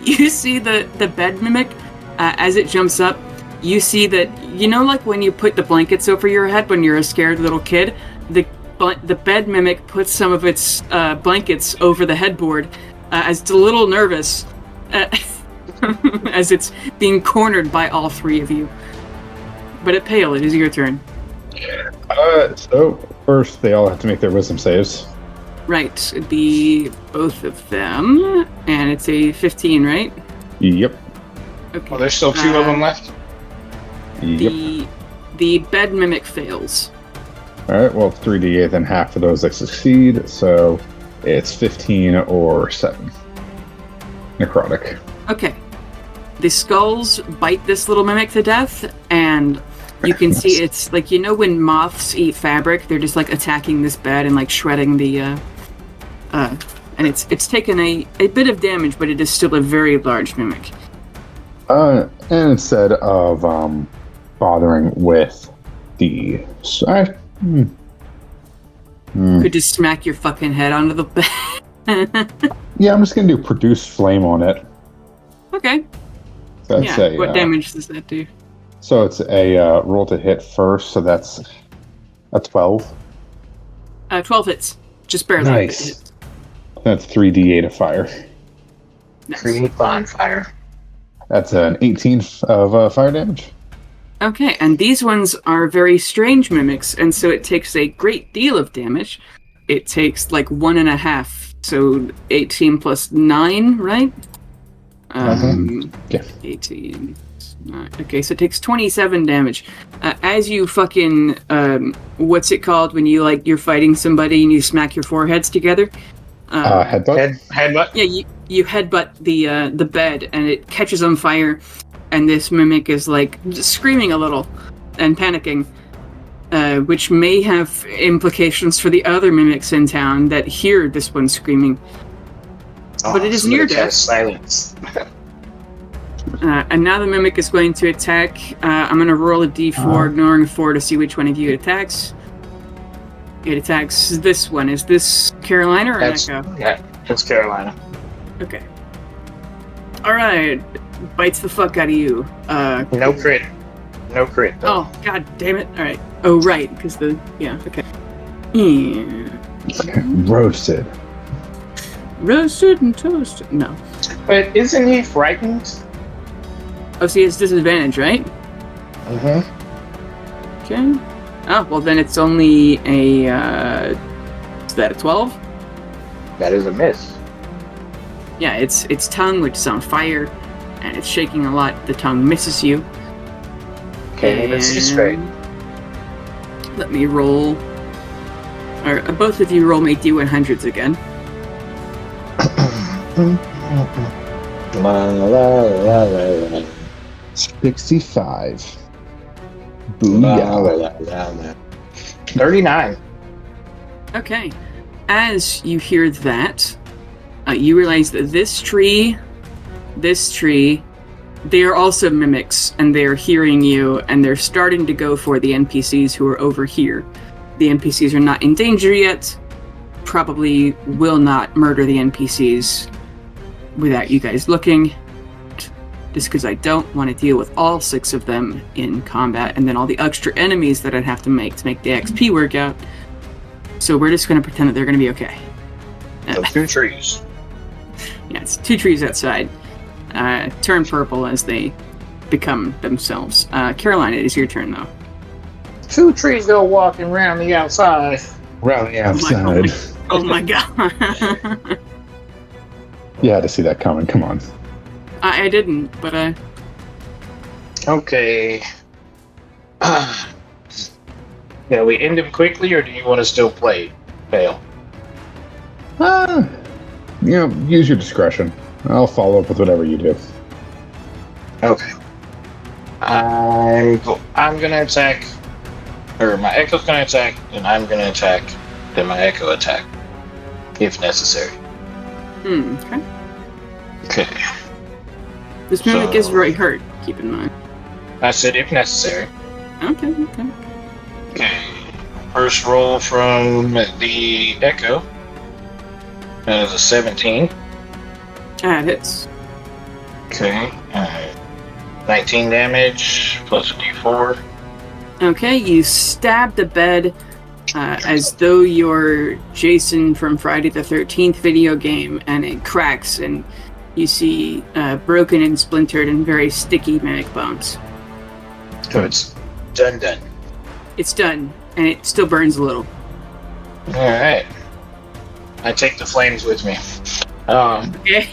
You see the bed mimic as it jumps up. You see that, like when you put the blankets over your head when you're a scared little kid, the bed mimic puts some of its blankets over the headboard as it's a little nervous as it's being cornered by all three of you. But at Pale, it is your turn. So first they all have to make their wisdom saves. Right, it'd be both of them, and it's a 15, right? Yep. Okay. Well, there's still two of them left. Yep. The bed mimic fails. Alright, well, 3d8, then half of those that succeed, so it's 15 or 7. Necrotic. Okay. The skulls bite this little mimic to death, and you can see it's like, when moths eat fabric, they're just like attacking this bed and like shredding the, and it's taken a bit of damage, but it is still a very large mimic. And instead of bothering with the... Could just smack your fucking head onto the bed. Yeah, I'm just going to do produce flame on it. Okay. So that's what damage does that do? So it's a roll to hit first, so that's a 12. 12 hits. Just barely. Nice. That's 3d8 of fire. Nice. Create bonfire. That's an 18 of fire damage. Okay, and these ones are very strange mimics, and so it takes a great deal of damage. It takes like 1.5, so 18 plus 9, right? Yeah. 18. Okay, so it takes 27 damage. As you fucking, what's it called when you're fighting somebody and you smack your foreheads together? Headbutt? Headbutt? Yeah, you headbutt the bed, and it catches on fire, and this mimic is like screaming a little, and panicking, which may have implications for the other mimics in town that hear this one screaming. But it is near death. Silence. And now the mimic is going to attack. I'm going to roll a d4, ignoring 4 to see which one of you it attacks. It attacks this one. Is this Carolina or Echo? Yeah, it's Carolina. Okay. Alright. Bites the fuck out of you. No crit. No crit, though. Oh, god damn it. Alright. Oh, right, because the... Yeah, okay. Yeah. Roasted. Roasted and toasted. No. But isn't he frightened? Oh, see, it's disadvantage, right? Mm-hmm. Okay. Oh, well then it's only a, is that a 12? That is a miss. Yeah, its tongue, which is on fire, and it's shaking a lot. The tongue misses you. Can't even see straight. Let me roll. Or both of you roll me D100s again. 65. Booyah. 39. Okay. As you hear that, you realize that this tree, they are also mimics, and they are hearing you, and they're starting to go for the NPCs who are over here. The NPCs are not in danger yet, probably will not murder the NPCs without you guys looking, just because I don't want to deal with all 6 of them in combat, and then all the extra enemies that I'd have to make the XP work out. So we're just going to pretend that they're going to be okay. Those 2 trees. Yeah, it's 2 trees outside. Turn purple as they become themselves. Carolina, it is your turn, though. 2 trees go walking around the outside. Around the outside. Oh my god. You had to see that coming. Come on. I didn't, but Okay. Yeah, we end him quickly, or do you want to still play? Fail. Use your discretion. I'll follow up with whatever you do. Okay. I'm gonna attack, or my Echo's gonna attack, and I'm gonna attack, then my Echo attack, if necessary. okay. Okay. This mimic is right hurt, keep in mind. I said if necessary. Okay. Okay. First roll from the Echo. That is a 17. It hits. Okay. 19 damage plus a d4. Okay, you stab the bed as though you're Jason from Friday the 13th video game, and it cracks, and you see broken and splintered and very sticky mimic bones. So it's done. It's done, and it still burns a little. Alright. I take the flames with me. Okay.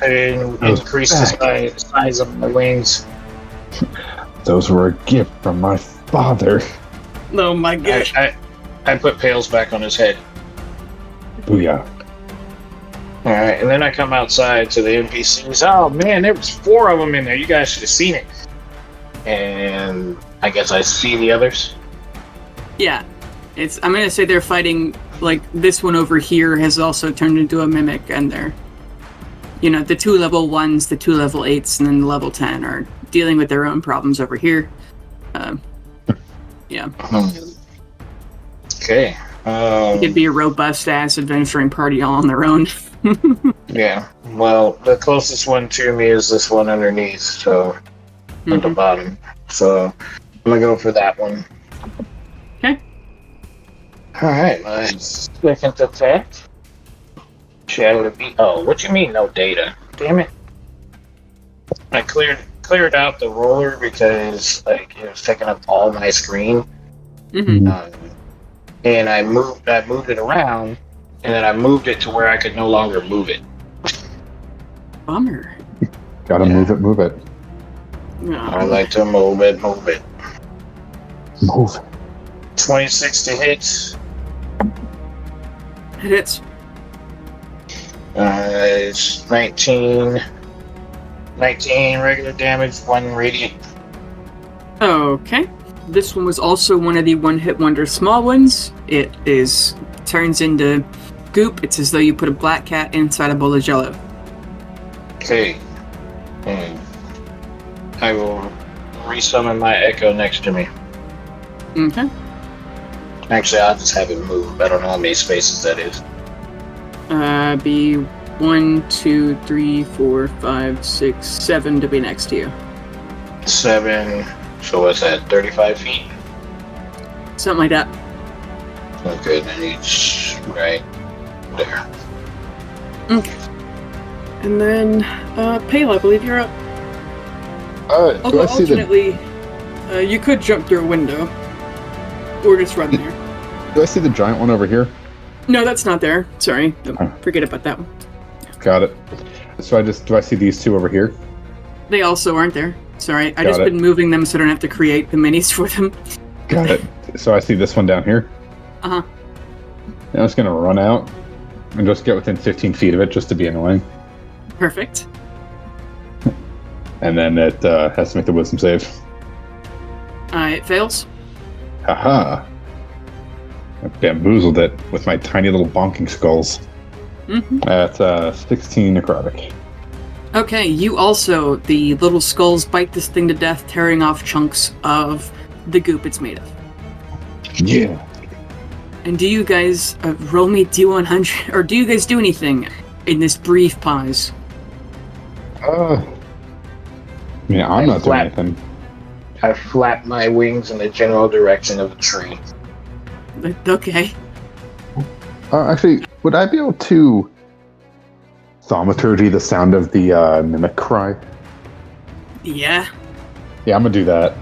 And increase the size of my wings. Those were a gift from my father. Oh my gosh. I put pails back on his head. Booyah. Alright, and then I come outside to the NPCs. Oh man, there was 4 of them in there. You guys should have seen it. And I guess I see the others. Yeah. I'm gonna say they're fighting, like, this one over here has also turned into a mimic, and they're, the 2 level 1s, the 2 level 8s, and then the level 10 are dealing with their own problems over here. Yeah. Okay. It could be a robust-ass adventuring party all on their own. Yeah. Well, the closest one to me is this one underneath, so at the bottom. So I'm gonna go for that one. Okay. Alright, my second attack. Shadow to be. Oh, what you mean no data? Damn it. I cleared out the roller because it was taking up all my screen. And I moved it around, and then I moved it to where I could no longer move it. Bummer. Gotta move it. I like to move it. Move it. 26 to hit. It hits. It's 19 regular damage, 1 radiant. Okay. This one was also one of the one-hit wonder small ones. It turns into goop. It's as though you put a black cat inside a bowl of jello. Okay. I will resummon my echo next to me. Okay. Actually, I'll just have it move. I don't know how many spaces that is. Be 1, 2, 3, 4, 5, 6, 7 to be next to you. 7. So what's that? 35 feet? Something like that. Okay, then it's right there. Okay. And then, Pale, I believe you're up. Do I see the? Alternately, you could jump through a window. Or just run there. Do I see the giant one over here? No, that's not there. Sorry. Oh. Forget about that one. Got it. So do I see these two over here? They also aren't there. Sorry. I Got just it. been moving them so I don't have to create the minis for them. Got it. So I see this one down here. Uh-huh. I'm just gonna run out and just get within 15 feet of it just to be annoying. Perfect. And then it has to make the wisdom save. It fails. Haha. I bamboozled it with my tiny little bonking skulls. Mm-hmm. At 16 necrotic. Okay, the little skulls bite this thing to death, tearing off chunks of the goop it's made of. Yeah. And do you guys roll me D100, or do you guys do anything in this brief pause? I'm not doing anything. I flap my wings in the general direction of the tree. Okay. Actually, would I be able to thaumaturgy the sound of the mimic cry? Yeah. Yeah, I'm gonna do that.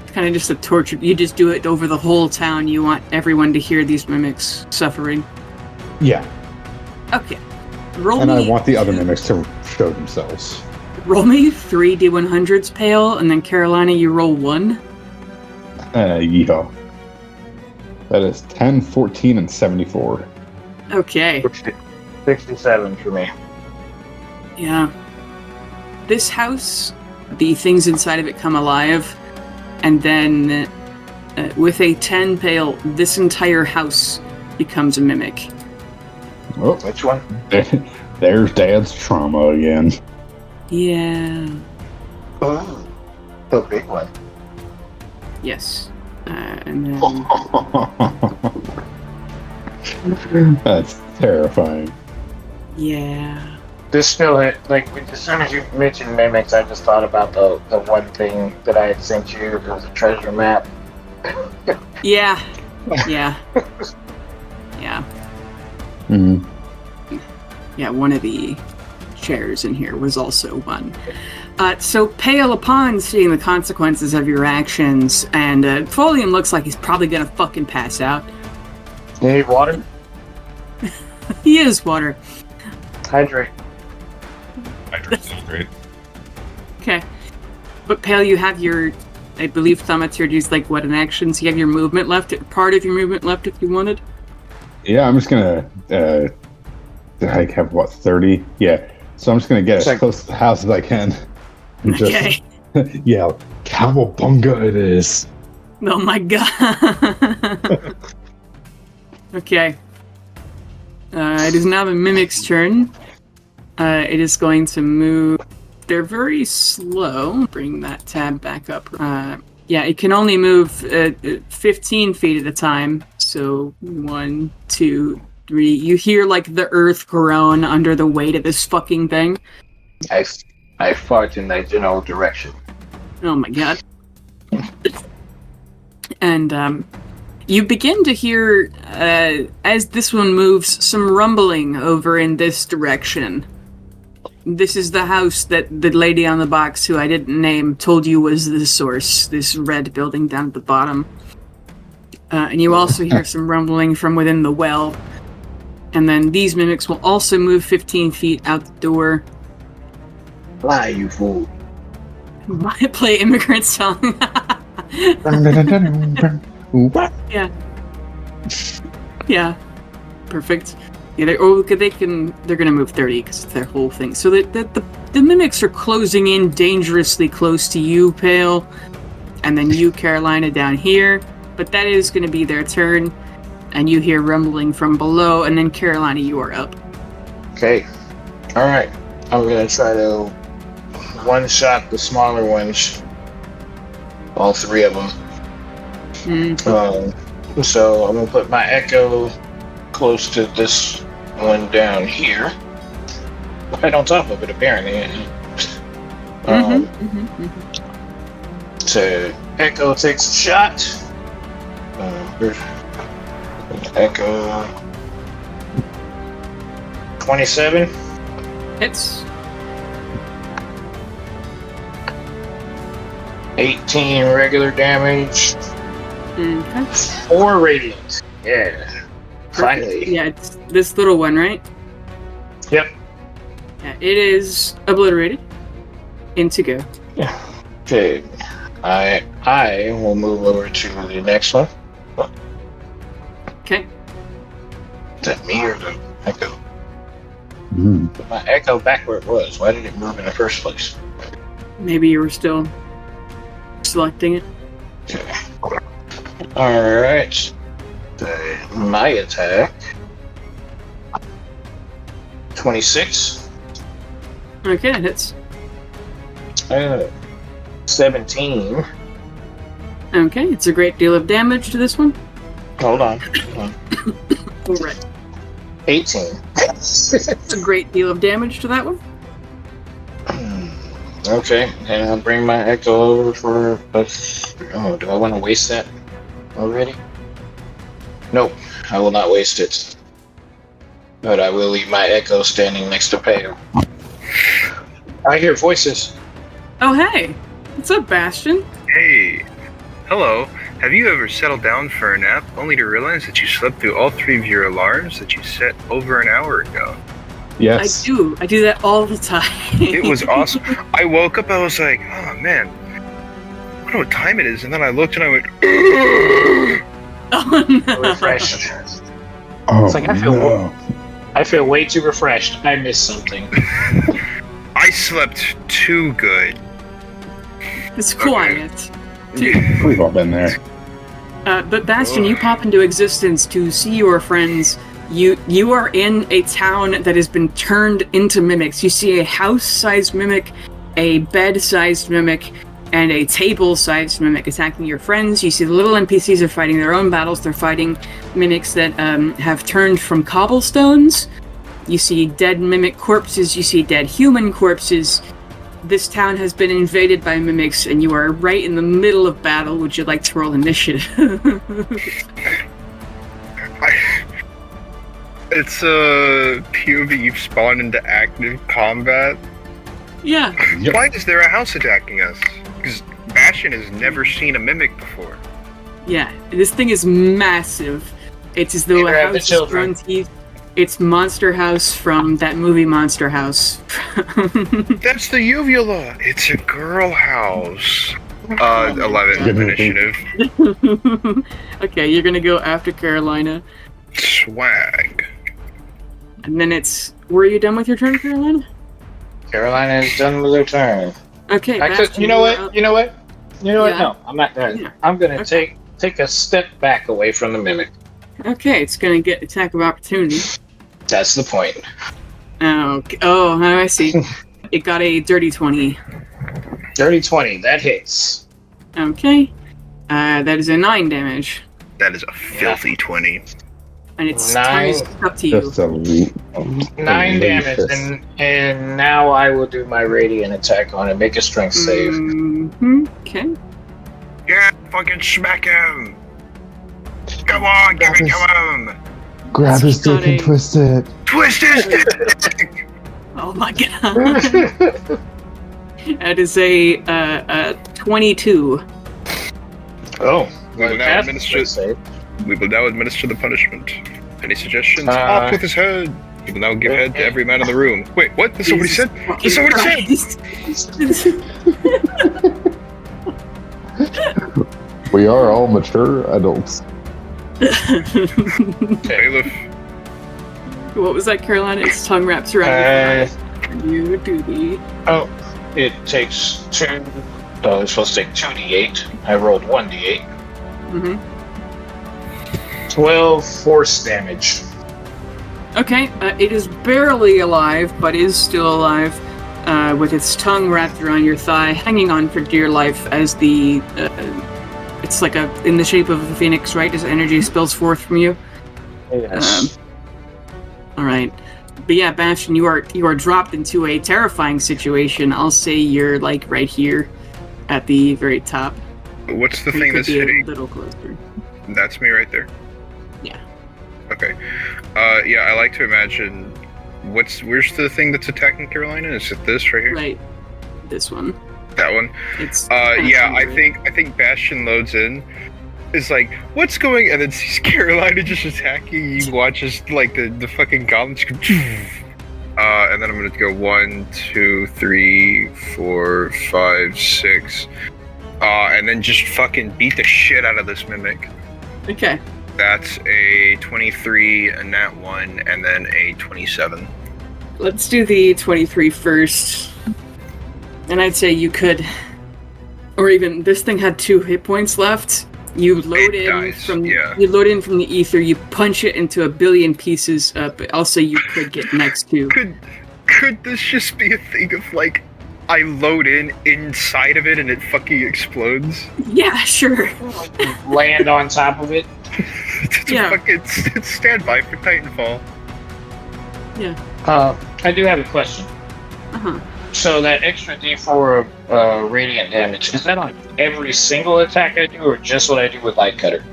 It's kind of just a torture. You just do it over the whole town. You want everyone to hear these mimics suffering. Yeah. Okay. Roll And me. I want the other mimics to show themselves. Roll me 3 D100s, Pale, and then Carolina, you roll 1. Yeah. That is 10, 14, and 74. Okay. 67 for me. Yeah. This house, the things inside of it come alive, and then with a 10 Pale, this entire house becomes a mimic. Oh, Which one? there's Dad's trauma again. Yeah. Oh, the big one. Yes. And then... That's terrifying. Yeah. This still hit, like, as soon as you mentioned mimics, I just thought about the one thing that I had sent you. It was a treasure map. Yeah. Yeah. Yeah. Mm-hmm. Yeah, one of the chairs in here was also one. So Pale, upon seeing the consequences of your actions, and Folium looks like he's probably gonna fucking pass out. You need water? He is water. Hydrate. Great. Okay. But Pale, you have your, I believe thaumaturgy's like what, an action? So you have your movement left, part of your movement left if you wanted? Yeah, I'm just gonna, I have what, 30? Yeah. So I'm just gonna get as close to the house as I can. And Okay. Just yell, "Cowabunga it is!" Oh my god. Okay. It is now the mimic's turn. It is going to move. They're very slow. Bring that tab back up. Yeah, it can only move 15 feet at a time. So 1, 2, 3. You hear like the earth groan under the weight of this fucking thing. I fart in that general direction. Oh my god. And you begin to hear, as this one moves, some rumbling over in this direction. This is the house that the lady on the box, who I didn't name, told you was the source. This red building down at the bottom. And you also hear some rumbling from within the well. And then these mimics will also move 15 feet out the door. Fly, you fool. Play immigrant song. Yeah. Yeah. Perfect. Yeah, they're gonna move 30 because it's their whole thing. So the mimics are closing in dangerously close to you, Pale. and then you, Carolina, down here. But that is going to be their turn, and you hear rumbling from below, and then Carolina, you are up. Okay. All right. I'm gonna try to one-shot the smaller ones. All three of them. So I'm gonna put my echo close to this one down here. Right on top of it, apparently. So echo takes a shot. Here's echo 27. Hits. 18 regular damage. Okay. 4 radiant. Yeah. Finally. Yeah, it's this little one, right? Yep. Yeah, it is obliterated. Into go. Okay. I will move over to the next one. Okay. Is that me or the echo? Mm. Put my echo back where it was. Why did it move in the first place? Maybe you were still selecting it. Okay. Alright. My attack. 26. Okay, that hits. 17. Okay, it's a great deal of damage to this one. Hold on. All right. 18. It's a great deal of damage to that one. Okay, and I'll bring my echo over for do I want to waste that already? Nope, I will not waste it. But I will leave my echo standing next to Pale. I hear voices. Oh, hey. What's up, Bastion? Hey. Hello. Have you ever settled down for a nap only to realize that you slept through all 3 of your alarms that you set over an hour ago? Yes. I do. I do that all the time. It was awesome. I woke up, I was like, oh man, I wonder what time it is. And then I looked and I went, Oh, no. Refreshed. Oh, It's like, no. I feel way too refreshed. I missed something. I slept too good. It's quiet. We've all been there. But Bastion, you pop into existence to see your friends. You are in a town that has been turned into mimics. You see a house-sized mimic, a bed-sized mimic, and a table-sized mimic attacking your friends. You see the little NPCs are fighting their own battles. They're fighting mimics that have turned from cobblestones. You see dead mimic corpses. You see dead human corpses. This town has been invaded by mimics, and you are right in the middle of battle. Would you like to roll initiative? It's a POV you've spawned into active combat. Yeah. Yep. Why is there a house attacking us? Because Bastion has never seen a mimic before. Yeah. This thing is massive. It's as though Grab a the house is children. grown teeth. It's Monster House from that movie Monster House. That's the uvula. It's a girl house. 11 Good initiative. Okay, you're gonna go after Carolina. Swag. And then it's... Were you done with your turn, Carolina? Carolina is done with her turn. Okay, Bastion, You know you're what? up. You know what? You know what? Yeah. No, I'm not done. Yeah. I'm gonna Okay. take a step back away from the mimic. Okay, it's gonna get attack of opportunity. That's the point. Okay. Oh, I see. It got a dirty 20. Dirty 20, that hits. Okay. That is a 9 damage. That is a filthy 20. And it's 9. up to you. Just a 9 damage, and now I will do my radiant attack on it. Make a strength save. Okay. Yeah, fucking smack him! Come on, give it to him! Grab his Got dick and a- twist it. Twist his dick! Oh my god. That is a 22. Oh, We will now that's a administer- strength save. We will now administer the punishment. Any suggestions? Uh, Off with his head! He will now give head to every man in the room. Wait, what? That's not what he said? That's not what he said! We are all mature adults. Bailiff. What was that, Carolina? Its tongue wraps around your thigh. You do the... Oh, it takes 2 So it's supposed to take 2d8. I rolled 1d8. Mm-hmm. 12 force damage. Okay, it is barely alive, but is still alive, with its tongue wrapped around your thigh, hanging on for dear life as the... it's like in the shape of a phoenix, right? As energy spills forth from you. Yes. All right. But yeah, Bastion, you are dropped into a terrifying situation. I'll say you're like right here at the very top. What's the You thing could that's be hitting? a little closer. That's me right there? Yeah. Okay. Yeah, I like to imagine... Where's the thing that's attacking Carolina? Is it this right here? Right. This one. That one? It's Yeah, I think Bastion loads in. Is like, what's going... And then sees Carolina just attacking. He watches, like, the fucking goblins go... and then I'm gonna go 1, 2, 3, 4, 5, 6. And then just fucking beat the shit out of this mimic. Okay. That's a 23, a nat 1, and then a 27. Let's do the 23 first. And I'd say you could... Or even, this thing had 2 hit points left. You load in from the ether, you punch it into a billion pieces, but also you could get next to... Could this just be a thing of, like, I load in inside of it and it fucking explodes? Yeah, sure. Land on top of it. It's standby for Titanfall. Yeah. I do have a question. Uh-huh. So that extra D4 of radiant damage, is that on every single attack I do, or just what I do with Light Cutter?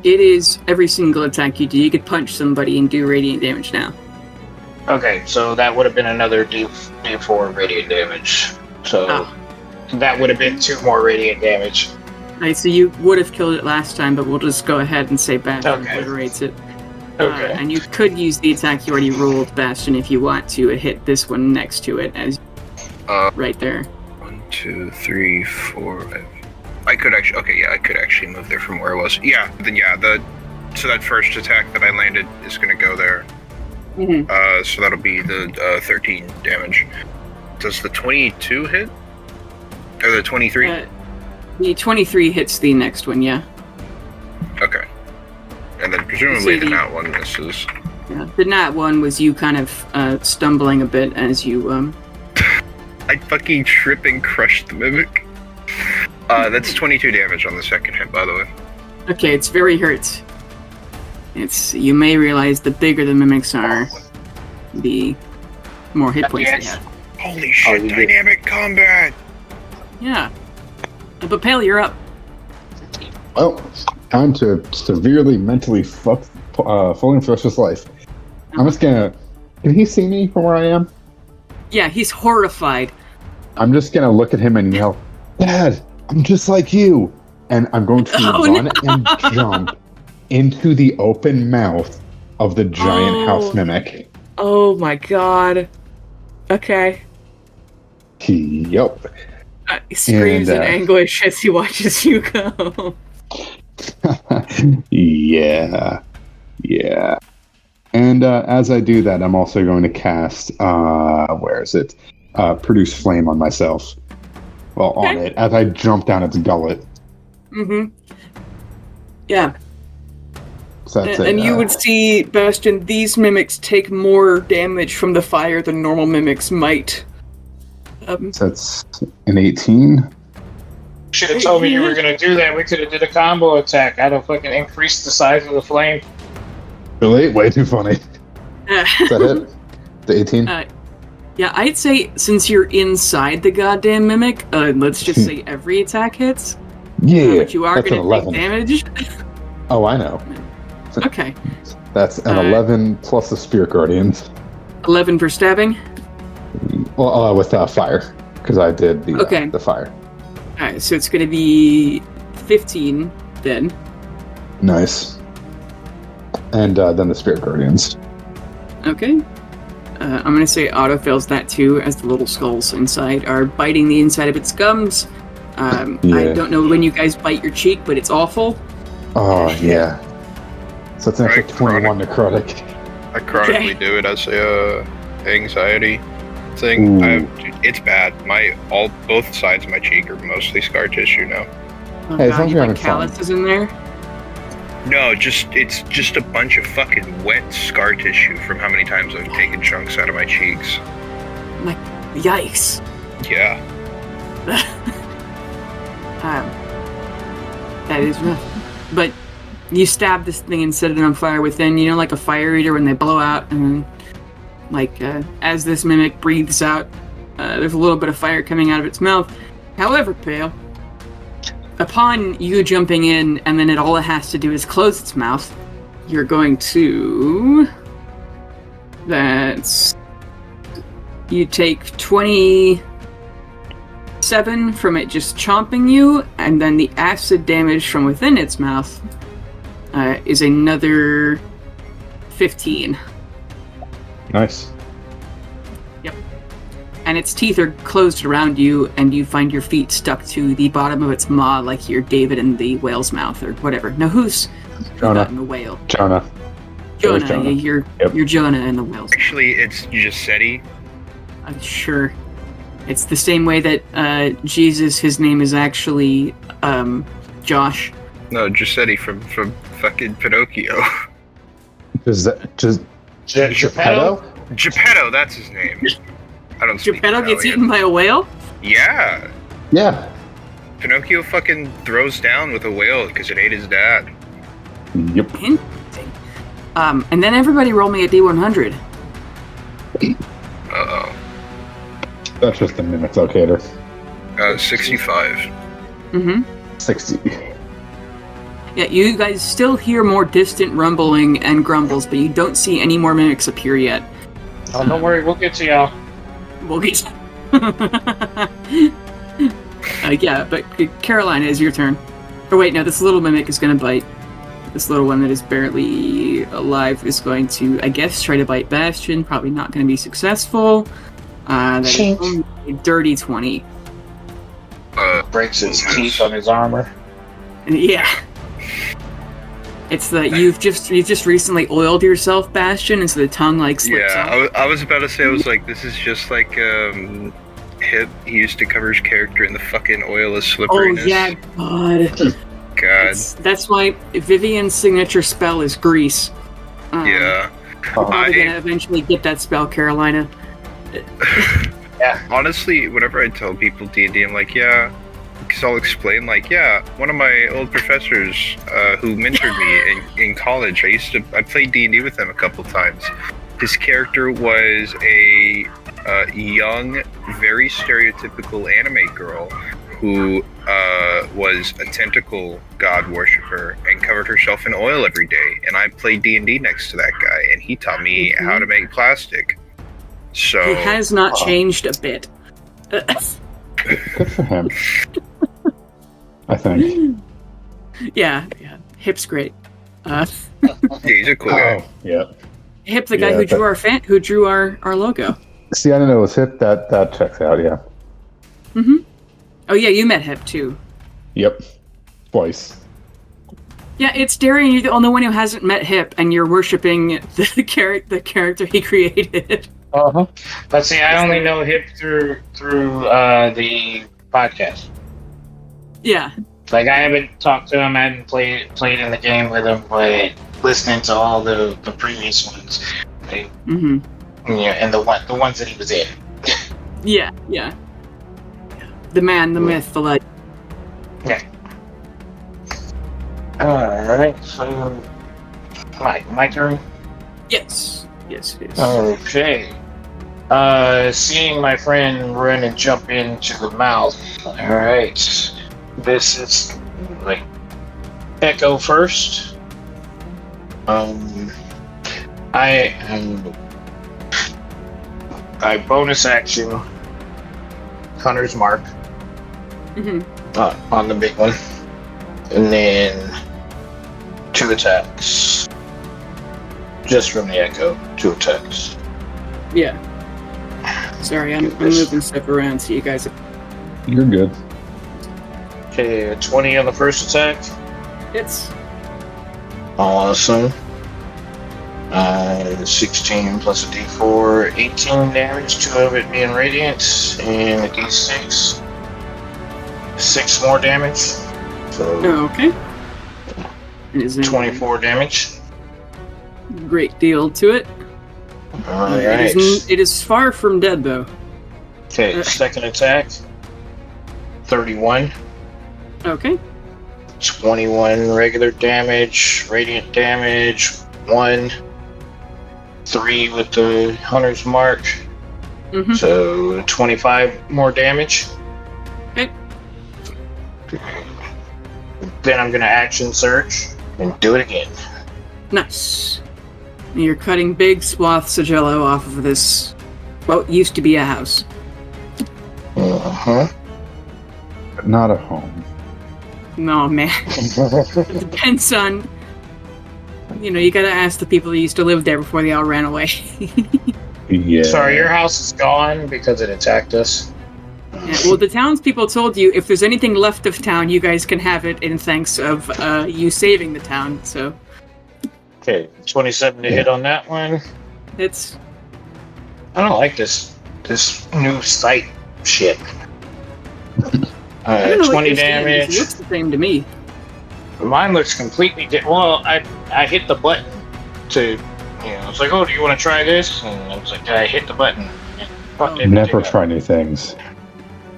It is every single attack you do. You could punch somebody and do radiant damage now. Okay, so that would have been another D4 of radiant damage. So that would have been 2 more radiant damage. Alright, so you would have killed it last time, but we'll just go ahead and say Bastion obliterates it. Okay. And you could use the attack you already rolled, Bastion, if you want to hit this one next to it, as right there. 1, 2, 3, 4, 5. I could actually move there from where I was. Yeah, then so that first attack that I landed is gonna go there. Mm-hmm. So that'll be the 13 damage. Does the 22 hit? Or the 23? The 23 hits the next one, yeah. Okay. And then presumably the nat one misses. Yeah, the nat one was you kind of stumbling a bit as you I fucking trip and crush the mimic. That's 22 damage on the second hit, by the way. Okay, it's very hurt. You may realize the bigger the mimics are, the more hit points they have. Holy shit, dynamic combat! Yeah. But Pale, you're up. Well, time to severely mentally fuck Fully Thrust's life. I'm just gonna... Can he see me from where I am? Yeah, he's horrified. I'm just gonna look at him and yell, Dad, I'm just like you! And I'm going to run and jump into the open mouth of the giant house mimic. Oh my god. Okay. Yup. He screams in anguish as he watches you go. Yeah. And as I do that, I'm also going to cast, Produce Flame on myself. Well, on it, as I jump down its gullet. Mm-hmm. Yeah. So that's and you would see, Bastion, these mimics take more damage from the fire than normal mimics might. So that's an 18. Should have told me you were going to do that. We could have did a combo attack. I'd have fucking increased the size of the flame. Really? Way too funny. Is that it? The 18? Yeah, I'd say since you're inside the goddamn mimic, let's just say every attack hits. Yeah, but you are going to take damage. Oh, I know. Okay. That's an 11 plus the Spirit Guardians. 11 for stabbing? Well, with fire, because I did the fire. Alright, so it's going to be 15 then. Nice. And then the Spirit Guardians. Okay. I'm going to say autofills that too, as the little skulls inside are biting the inside of its gums. I don't know when you guys bite your cheek, but it's awful. Oh, yeah. So it's an extra 21 necrotic. I chronically do it as a anxiety. thing. Ooh. It's bad. Both sides of my cheek are mostly scar tissue now. Oh, Hey, as God, long as you you're got having fun. calluses in there? No, it's just a bunch of fucking wet scar tissue from how many times I've taken chunks out of my cheeks. Like, yikes. Yeah. That is rough. But you stab this thing and set it on fire within, like a fire eater when they blow out, and as this mimic breathes out, there's a little bit of fire coming out of its mouth. However, Pale, upon you jumping in, and then all it has to do is close its mouth, you're going to... You take 27 from it just chomping you, and then the acid damage from within its mouth is another 15. Nice. And its teeth are closed around you, and you find your feet stuck to the bottom of its maw like you're David in the whale's mouth, or whatever. Now, who's Jonah. in the whale? Jonah. Jonah. Jonah. You're Jonah in the whale's. Actually, it's Giuseppe. I'm sure. It's the same way that Jesus, his name is actually Josh. No, Giuseppe from fucking Pinocchio. Is that just Geppetto? Geppetto, that's his name. I don't speak Geppetto gets Italian. eaten by a whale? Yeah. Yeah. Pinocchio fucking throws down with a whale because it ate his dad. Yep. Interesting. And then everybody roll me a D100. Uh-oh. That's just a mimic locator. 65. Mm-hmm. 60. Yeah, you guys still hear more distant rumbling and grumbles, but you don't see any more mimics appear yet. Oh, don't worry, we'll get to y'all. We'll get... yeah, but Carolina, is your turn. Or wait, no, this little mimic is going to bite. This little one that is barely alive is going to, I guess, try to bite Bastion. Probably not going to be successful. That is only a dirty 20. Breaks his teeth on his armor. Yeah. It's the you've just recently oiled yourself, Bastion, and so the tongue slips Yeah, off. I was about to say, I was like, this is just like Hip. He used to cover his character in the fucking oil of Oh slipperiness. yeah, God. God. That's why Vivian's signature spell is grease. Yeah. We're probably gonna eventually get that spell, Carolina. Yeah. Honestly, whenever I tell people D&D, I'm like, yeah, because I'll explain, like, yeah, one of my old professors who mentored me in college, I played D&D with him a couple times. His character was a young, very stereotypical anime girl who was a tentacle god worshiper and covered herself in oil every day. And I played D&D next to that guy, and he taught me how to make plastic. So He has not changed a bit. Good for him. I think. Yeah. Hip's great. yeah, he's a cool guy. Oh, yeah. Hip, the guy Yeah, who drew our logo. See, I didn't know it was Hip. That checks out, yeah. Mm-hmm. Oh yeah, you met Hip too. Yep. Twice. Yeah, it's Darian. You're the only one who hasn't met Hip, and you're worshiping the character he created. Uh-huh. But see, I only know Hip through the podcast. Yeah. Like, I haven't talked to him, I haven't played in the game with him, but listening to all the previous ones, Mm-hmm. yeah, and the ones that he was in. Yeah. The man, the myth, the legend. Yeah. Alright, so my turn? Yes. Okay. Seeing my friend run and jump into the mouth. Alright. This is like Echo first. I bonus action Hunter's Mark Mm-hmm. on the big one, and then 2 attacks. Just from the Echo, 2 attacks. Yeah. Sorry, I'm moving stuff around so you guys. You're good. Okay, 20 on the first attack. It's Awesome. 16 plus a d4, 18 damage, 2 of it being radiant, and a d6, 6 more damage. So Okay. Is there 24 damage. great deal to it. Alright. It is far from dead, though. Okay, second attack. 31. Okay. 21 regular damage, radiant damage, 1. 3 with the hunter's mark. Mm-hmm. So 25 more damage. Okay. Then I'm gonna action surge and do it again. Nice. You're cutting big swaths of jello off of this, what used to be a house. Uh-huh. But not a home. No, man. Depends on... you gotta ask the people that used to live there before they all ran away. Yeah. Sorry, your house is gone because it attacked us. Yeah, well, the townspeople told you if there's anything left of town, you guys can have it in thanks of you saving the town, so... Okay, 27 to hit on that one. It's... I don't like this new sight shit. I don't know what 20 you're saying, damage. It looks the same to me. Mine looks completely different. Well, I hit the button to, it's like, oh, do you want to try this? And I was like, I hit the button. Fuck it. Never try new things.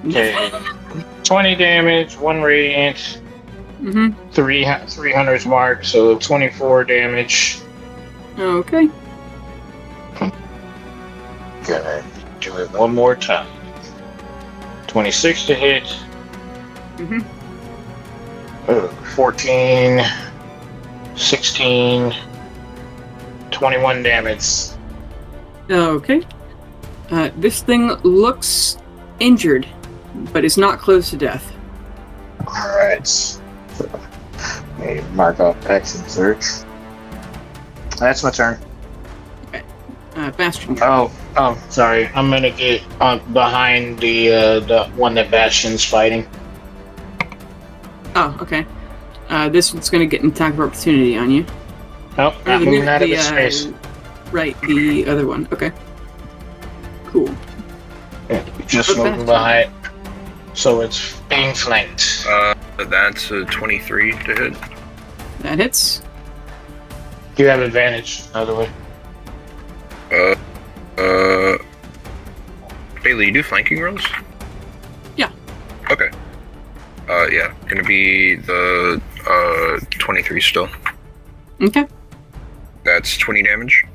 Okay. 20 damage, 1 radiant, Mm-hmm. 3 hunters mark, so 24 damage. Okay. Gonna do it one more time. 26 to hit. Mm-hmm. 14, 16, 21 damage. Okay. This thing looks injured, but is not close to death. Alright. Let me mark off action search. That's my turn. Bastion. Oh, sorry. I'm gonna get behind the one that Bastion's fighting. Oh, okay. This one's gonna get an attack of opportunity on you. Nope, not moving out of the space. Right, the other one. Okay. Cool. Yeah, just moving behind. So it's being flanked. That's a 23 to hit. That hits. You have advantage, by the way. Bailey, you do flanking rolls? Yeah. Okay. Yeah, gonna be the 23 still. Okay. That's 20 damage.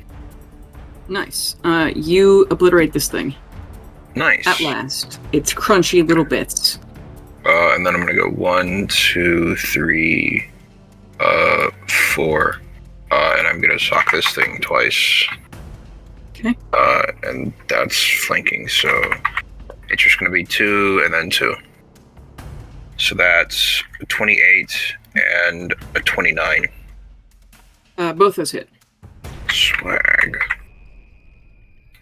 Nice. You obliterate this thing. Nice. At last. It's crunchy little bits. And then I'm gonna go 1, 2, 3, 4. And I'm gonna sock this thing twice. Okay. And that's flanking, so it's just gonna be 2 and then 2. So that's a 28 and a 29. Both those hit. Swag.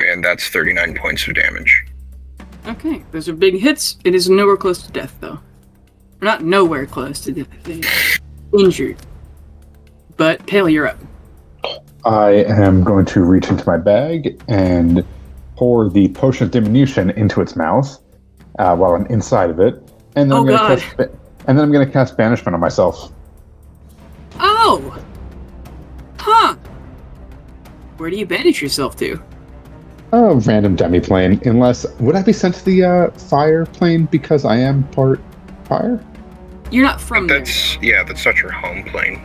And that's 39 points of damage. Okay, those are big hits. It is nowhere close to death, though. Not nowhere close to death. Injured. But, Pale, you're up. I am going to reach into my bag and pour the potion of diminution into its mouth while I'm inside of it, and then I'm going to cast banishment on myself. Oh! Huh! Where do you banish yourself to? A random demiplane, unless would I be sent to the fire plane because I am part fire? You're not from there. That's not your home plane.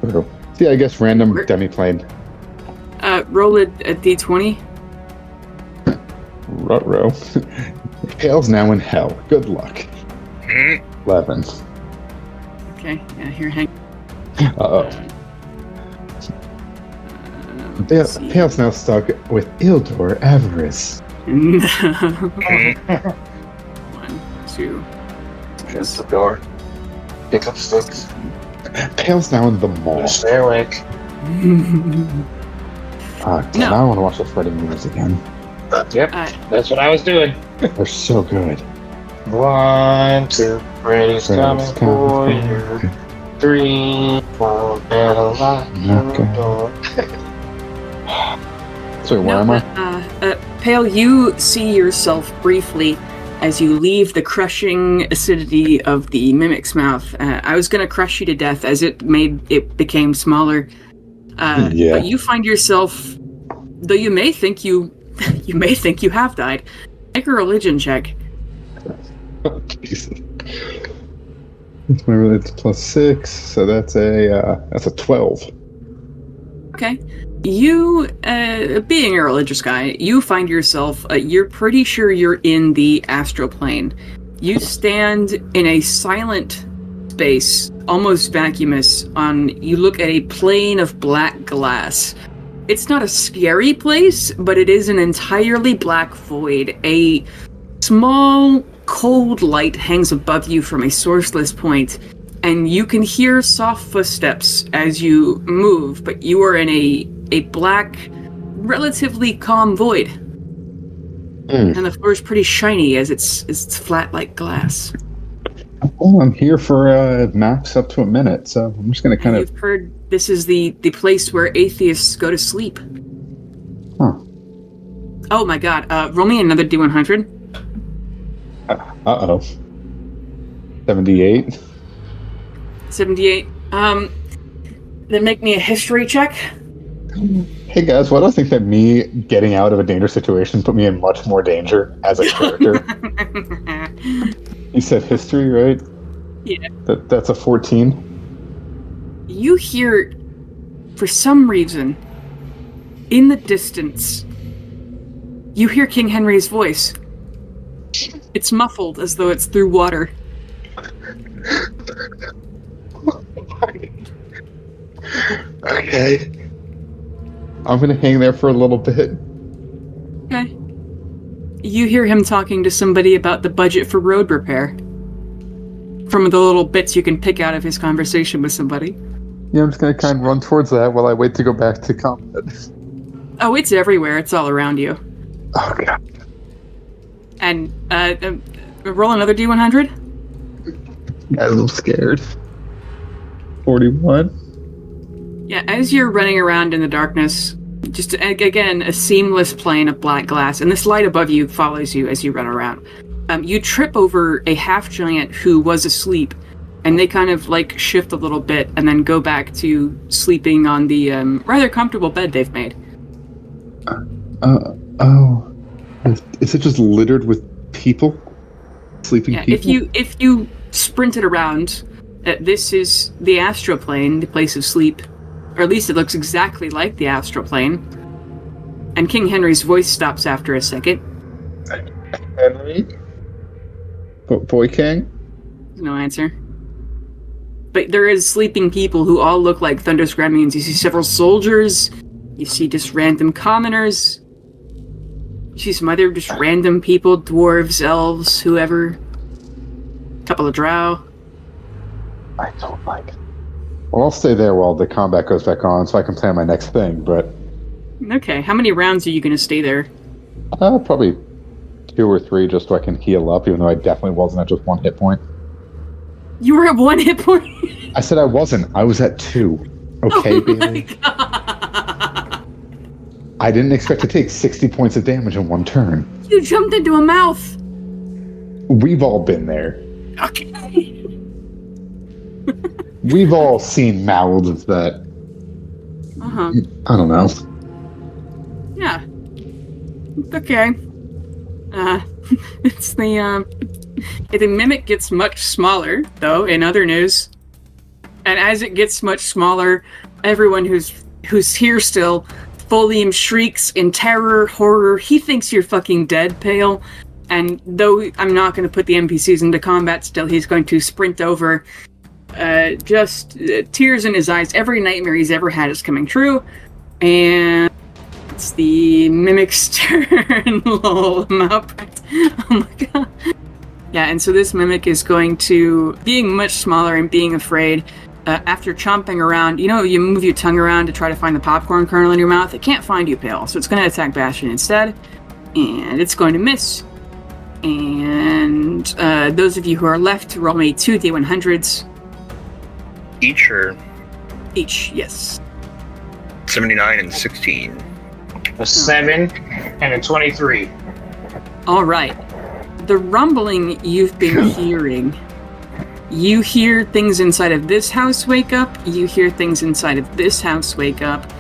Oh. See, I guess random Where- demiplane. Roll it a d20. Ruh-roh. Pale's now in hell. Good luck. Mm, 11. Okay, yeah, here, hang. Uh-oh. Pale's now stuck with Ildor Avarice. 1, 2. Just the door. Pick up sticks. Pale's now in the mall. Stay awake. Damn, No. I want to watch the Freddy movies again. Yep, that's what I was doing. They're so good. 1, 2, Freddy's coming for you. 3, 4, better lock your door. So where am I? Pale, you see yourself briefly as you leave the crushing acidity of the mimic's mouth. I was going to crush you to death as it became smaller. Yeah. But you find yourself, though you may think you have died. Make a religion check. Oh, Jesus. It's +6, so that's a 12. Okay. You, being a religious guy, you find yourself, you're pretty sure you're in the astral plane. You stand in a silent space, almost vacuumous, you look at a plane of black glass. It's not a scary place, but it is an entirely black void. A small, cold light hangs above you from a sourceless point, and you can hear soft footsteps as you move, but you are in a black, relatively calm void. And the floor is pretty shiny as it's flat like glass. Well, I'm here for max up to a minute, so I'm just going to kind of... You've heard this is the place where atheists go to sleep. Huh. Oh my god, roll me another D100. Uh-oh. 78. 78. Then make me a history check. Hey guys, why do I think that me getting out of a dangerous situation put me in much more danger as a character? You said history, right? Yeah. That's a 14. You hear, for some reason, in the distance, you hear King Henry's voice. It's muffled as though it's through water. Okay. I'm gonna hang there for a little bit. Okay. You hear him talking to somebody about the budget for road repair. From the little bits you can pick out of his conversation with somebody. Yeah, I'm just gonna kind of run towards that while I wait to go back to combat. Oh, it's everywhere. It's all around you. Oh, God. And, roll another D100. Guys, I'm scared. 41. Yeah, as you're running around in the darkness, just, again, a seamless plane of black glass, and this light above you follows you as you run around. You trip over a half-giant who was asleep, and they kind of, shift a little bit and then go back to sleeping on the rather comfortable bed they've made. Is it just littered with people? Sleeping people? If you sprint it around, this is the astral plane, the place of sleep. Or at least it looks exactly like the astral plane. And King Henry's voice stops after a second. Henry? Boy King? No answer. But there is sleeping people who all look like Thunderous Gremlins. You see several soldiers. You see just random commoners. You see some other just random people, dwarves, elves, whoever. Couple of drow. I don't like it. Well, I'll stay there while the combat goes back on so I can plan my next thing, but... Okay, how many rounds are you going to stay there? Probably 2 or 3 just so I can heal up, even though I definitely wasn't at just 1 hit point. You were at 1 hit point? I said I wasn't. I was at 2. Okay, Bailey? I didn't expect to take 60 points of damage in 1 turn. You jumped into a mouth! We've all been there. Okay. We've all seen mouths that... Uh-huh. I don't know. Yeah. Okay. It's the mimic gets much smaller, though, in other news. And as it gets much smaller, everyone who's here still, Folium shrieks in terror, horror. He thinks you're fucking dead, Pale. And though I'm not going to put the NPCs into combat still, he's going to sprint over. Tears in his eyes. Every nightmare he's ever had is coming true. And it's the mimic's turn. Lol, I'm outbreaked. Oh my god. Yeah, and so this mimic is going to, being much smaller and being afraid, after chomping around, you move your tongue around to try to find the popcorn kernel in your mouth. It can't find you, Pale, so it's going to attack Bastion instead. And it's going to miss. And those of you who are left, roll me 2 D100s. Each or Each, yes. 79 and 16. A 7 and a 23. All right. The rumbling you've been hearing. You hear things inside of this house wake up. You hear things inside of this house wake up.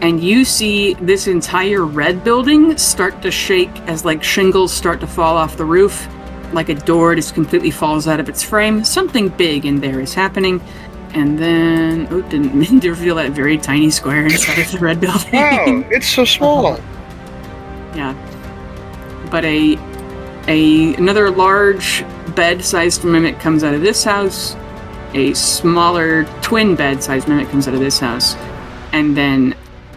And you see this entire red building start to shake as like shingles start to fall off the roof. Like a door just completely falls out of its frame. Something big in there is happening. And then, didn't mean to reveal that very tiny square inside of the red building. Wow, it's so small. Yeah. But another large bed-sized mimic comes out of this house. A smaller twin bed-sized mimic comes out of this house. And then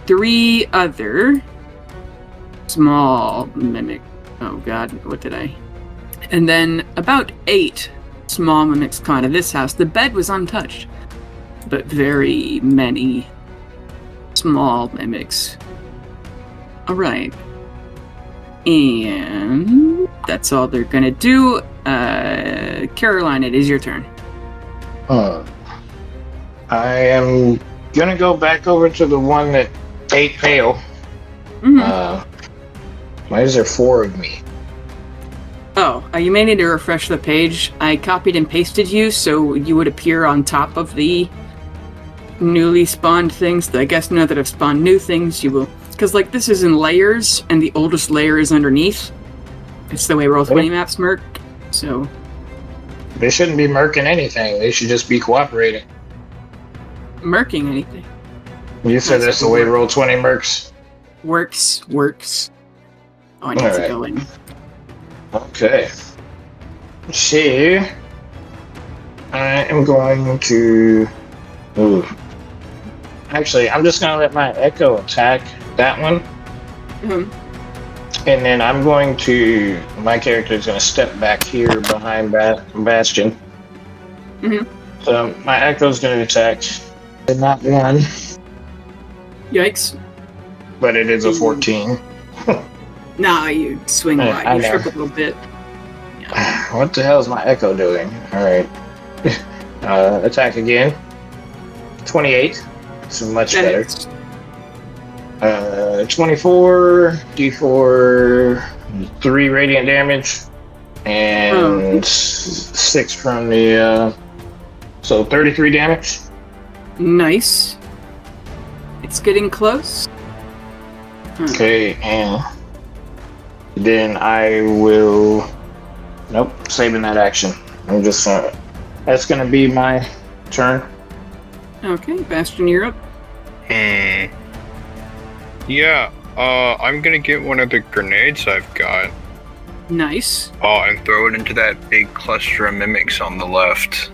3 other small mimic. Oh god, what did I? And then about 8 small mimics come out of this house. The bed was untouched, but very many small mimics. All right. And that's all they're gonna do. Caroline, it is your turn. I am gonna go back over to the one that ate Pale. Mm-hmm. Why is there 4 of me? You may need to refresh the page. I copied and pasted you so you would appear on top of the newly spawned things. I guess now that I've spawned new things, you will... Because, like, this is in layers, and the oldest layer is underneath. It's the way Roll20 maps merc, so... They shouldn't be merking anything. They should just be cooperating. Merking anything. You said that's the way Roll20 mercs. Works. Oh, I need to go in. Okay. See, I am going to... Ooh. Actually, I'm just going to let my Echo attack that one. Mm-hmm. And then I'm going to... My character is going to step back here behind Bastion. Mm-hmm. So my Echo's going to attack. And not 1. Yikes. But it is a 14. Nah, you swing wide. You trip a little bit. Yeah. What the hell is my Echo doing? Alright. Attack again. 28. It's much better. 24, D4, 3 radiant damage, and 6 from the, so 33 damage. Nice. It's getting close. Okay, and then I will... Nope, saving that action. I'm just that's gonna be my turn. Okay, Bastion, you're up. Yeah, I'm gonna get one of the grenades I've got. Nice. And throw it into that big cluster of mimics on the left.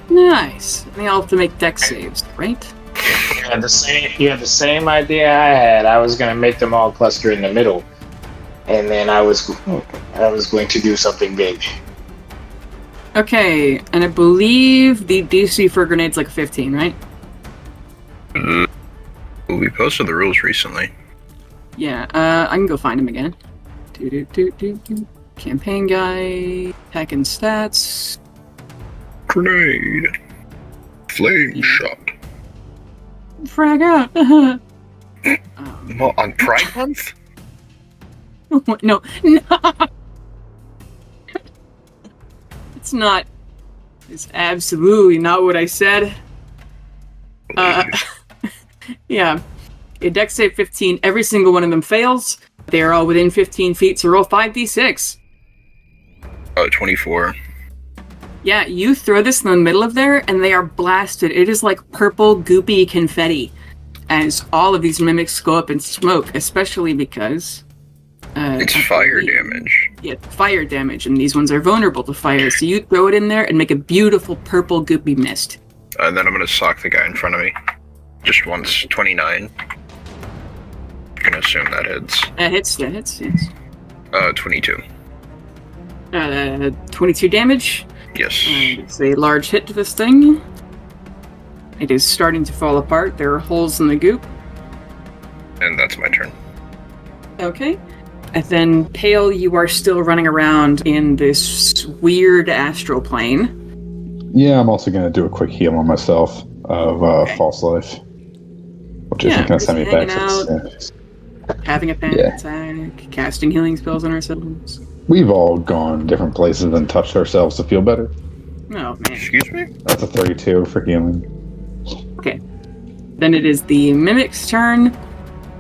Nice. They all have to make dex saves, right? You had the same idea I had. I was gonna make them all cluster in the middle, and then I was going to do something big. Okay, and I believe the DC for grenades like 15, right? We posted the rules recently. Yeah, I can go find him again. Campaign guy, attack and stats. Grenade. Flame shot. Frag out. Well, on Pride Month? No. It's not. It's absolutely not what I said. Yeah. A dex save 15. Every single one of them fails. They are all within 15 feet, so roll 5d6. 24. Yeah, you throw this in the middle of there, and they are blasted. It is like purple, goopy confetti as all of these mimics go up in smoke, especially because... it's fire damage. Yeah, fire damage, and these ones are vulnerable to fire, so you throw it in there and make a beautiful purple, goopy mist. And then I'm going to sock the guy in front of me. Just once, 29. I'm going to assume that hits. That hits. 22. 22 damage. Yes. It's a large hit to this thing. It is starting to fall apart. There are holes in the goop. And that's my turn. Okay. And then, Pale, you are still running around in this weird astral plane. Yeah, I'm also going to do a quick heal on myself. of False Life. Which isn't going to send me back to having a panic attack, casting healing spells on ourselves. We've all gone different places and touched ourselves to feel better. Oh, man. Excuse me? That's a 32 for healing. Okay. Then it is the Mimic's turn.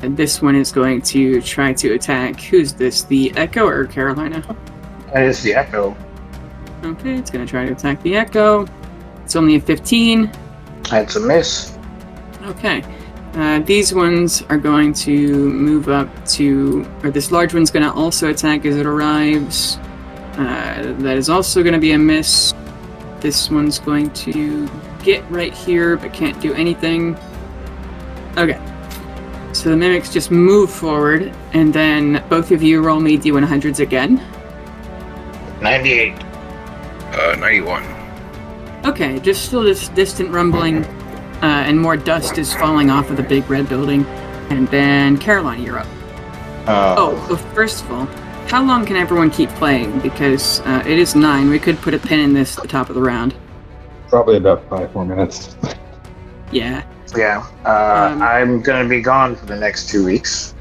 And this one is going to try to attack. Who's this? The Echo or Carolina? That is the Echo. Okay, it's going to try to attack the Echo. It's only a 15. That's a miss. Okay. These ones are going to move up to... Or this large one's going to also attack as it arrives. That is also going to be a miss. This one's going to get right here, but can't do anything. Okay. So the Mimics just move forward, and then both of you roll me D100s again. 98. 91. Okay, just still this distant rumbling, and more dust is falling off of the big red building. And then Caroline, you're up. Well, first of all, how long can everyone keep playing? Because it is 9. We could put a pin in this at the top of the round. Probably about 5 more minutes. Yeah. Yeah. I'm going to be gone for the next 2 weeks.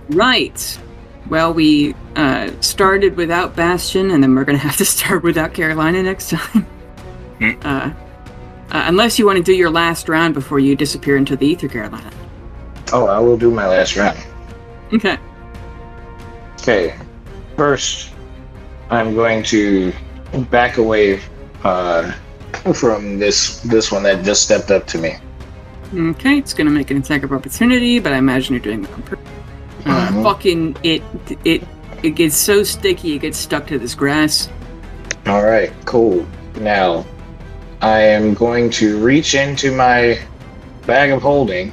Right. Well, we started without Bastion, and then we're going to have to start without Carolina next time. Unless you want to do your last round before you disappear into the Ether, Carolina. Oh, I will do my last round. Okay. Okay. First, I'm going to back away from this one that just stepped up to me. Okay, it's gonna make an attack of opportunity, but I imagine you're doing that on purpose. Fucking it gets so sticky it gets stuck to this grass. Alright, cool. Now, I am going to reach into my bag of holding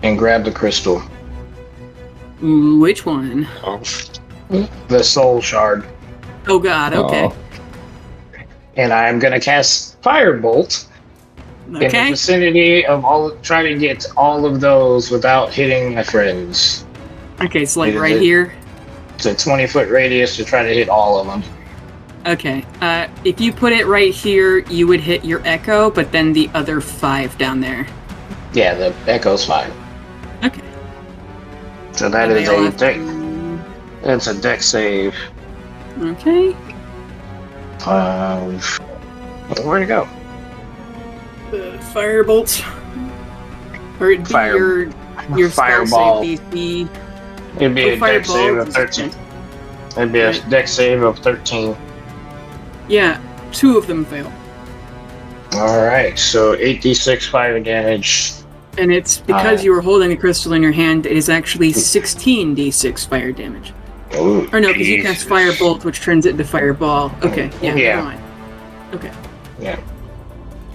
and grab the crystal. Which one? The soul shard. Oh god, okay. And I'm gonna cast Firebolt in the vicinity of try to get all of those without hitting my friends. Okay, it's like right here. It's a 20-foot radius to try to hit all of them. Okay, if you put it right here, you would hit your Echo, but then the other 5 down there. Yeah, the Echo's 5. Okay. So that is a deck. That's a deck save. Okay. Where'd it go? Firebolt. Or it'd be your Fireball. Spell save DC. It'd be a deck save of 13. It'd be a deck save of 13. Yeah, 2 of them fail. Alright, so 8d6 fire damage. And it's because you were holding the crystal in your hand, it is actually 16d6 fire damage. Ooh, or no, because you cast Firebolt, which turns it into Fireball. Okay, yeah. Fine. Okay. Yeah.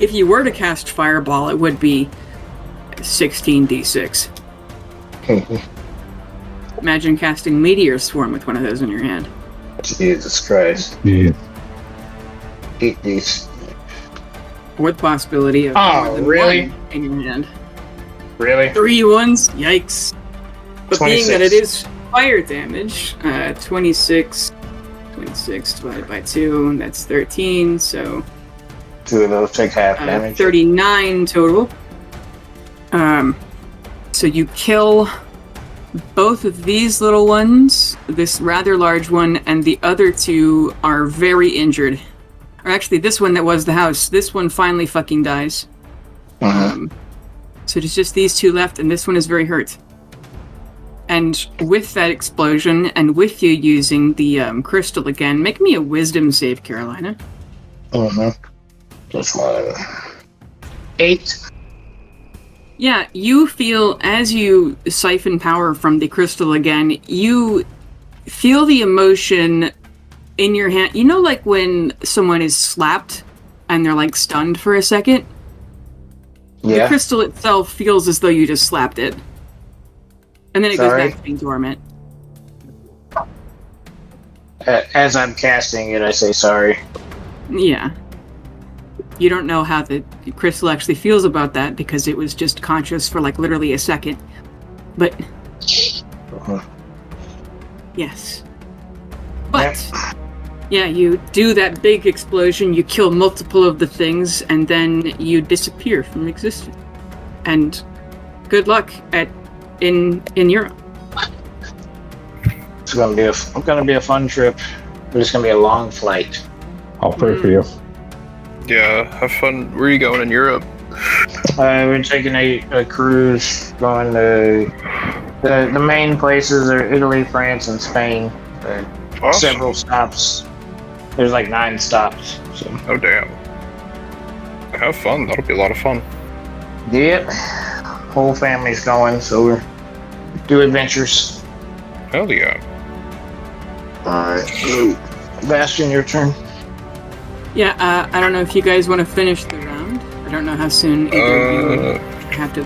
If you were to cast Fireball, it would be 16d6. Imagine casting Meteor Swarm with one of those in your hand. Jesus Christ. Yeah. 8d6. Or the possibility of more than really? 1 in your hand. Really? 3 ones? Yikes. But 26. being that it is fire damage, 26 divided by 2, that's 13, so 2 of those take half damage. 39 total. So you kill both of these little ones, this rather large one, and the other 2 are very injured. Or actually, this one that was the house, this one finally fucking dies. So there's just these 2 left, and this one is very hurt. And with that explosion, and with you using the crystal again, make me a wisdom save, Carolina. This one. 8. Yeah, you feel, as you siphon power from the crystal again, you feel the emotion in your hand. You know, like when someone is slapped and they're like stunned for a second? Yeah. The crystal itself feels as though you just slapped it. And then it goes back to being dormant. As I'm casting it, I say sorry. Yeah. You don't know how the crystal actually feels about that because it was just conscious for like literally a second. But yes. But Yeah, you do that big explosion, you kill multiple of the things, and then you disappear from existence. And good luck in Europe. It's gonna be a fun trip, but it's gonna be a long flight. I'll pray for you. Yeah, have fun. Where are you going in Europe? We're taking a cruise, going to the main places are Italy, France, and Spain. Awesome. Several stops. There's like 9 stops. So. Oh damn. Have fun. That'll be a lot of fun. Yep. Whole family's going, so we're do adventures. Hell yeah. Alright. Bastion, your turn. Yeah, I don't know if you guys want to finish the round. I don't know how soon either of you have to...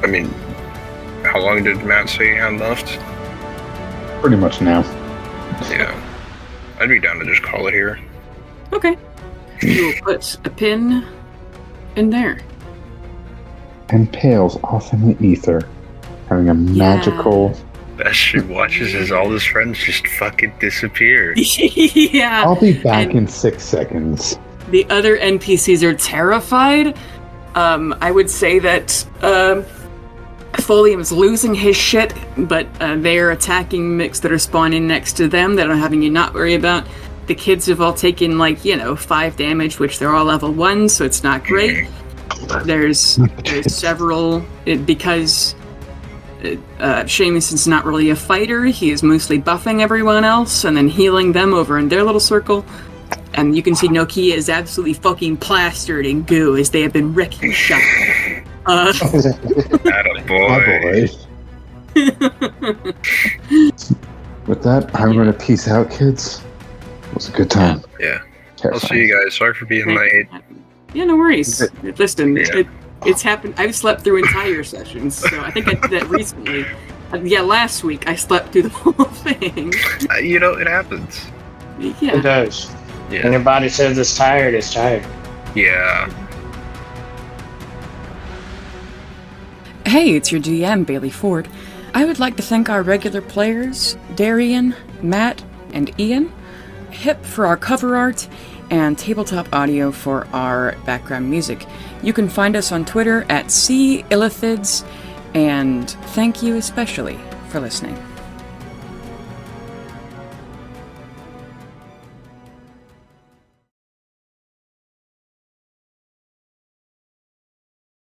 I mean, how long did Matt say he had left? Pretty much now. Yeah. I'd be down to just call it here. Okay. You will put a pin in there. And Pale's off in the ether, having a magical... Bastion watches as all his friends just fucking disappear. Yeah. I'll be back in 6 seconds. The other NPCs are terrified. I would say that Folium's losing his shit, but they're attacking mix that are spawning next to them that I'm having you not worry about. The kids have all taken 5 damage, which they're all level 1, so it's not great. There's several, because Seamuson's not really a fighter. He is mostly buffing everyone else and then healing them over in their little circle. And you can see Nokia is absolutely fucking plastered in goo as they have been wrecking shop. Attaboy. With that, I'm going to peace out, kids. It was a good time. Yeah. Terrifying. I'll see you guys. Sorry for being late. Yeah, no worries. Listen, Yeah. it's happened. I've slept through entire sessions, so I think I did that recently. Last week I slept through the whole thing. It happens. Yeah. It does. Yeah. When your body says it's tired, it's tired. Yeah. Hey, it's your GM, Bailey Ford. I would like to thank our regular players, Darian, Matt, and Ian, Hip for our cover art, and Tabletop Audio for our background music. You can find us on Twitter at @Illithids, and thank you especially for listening.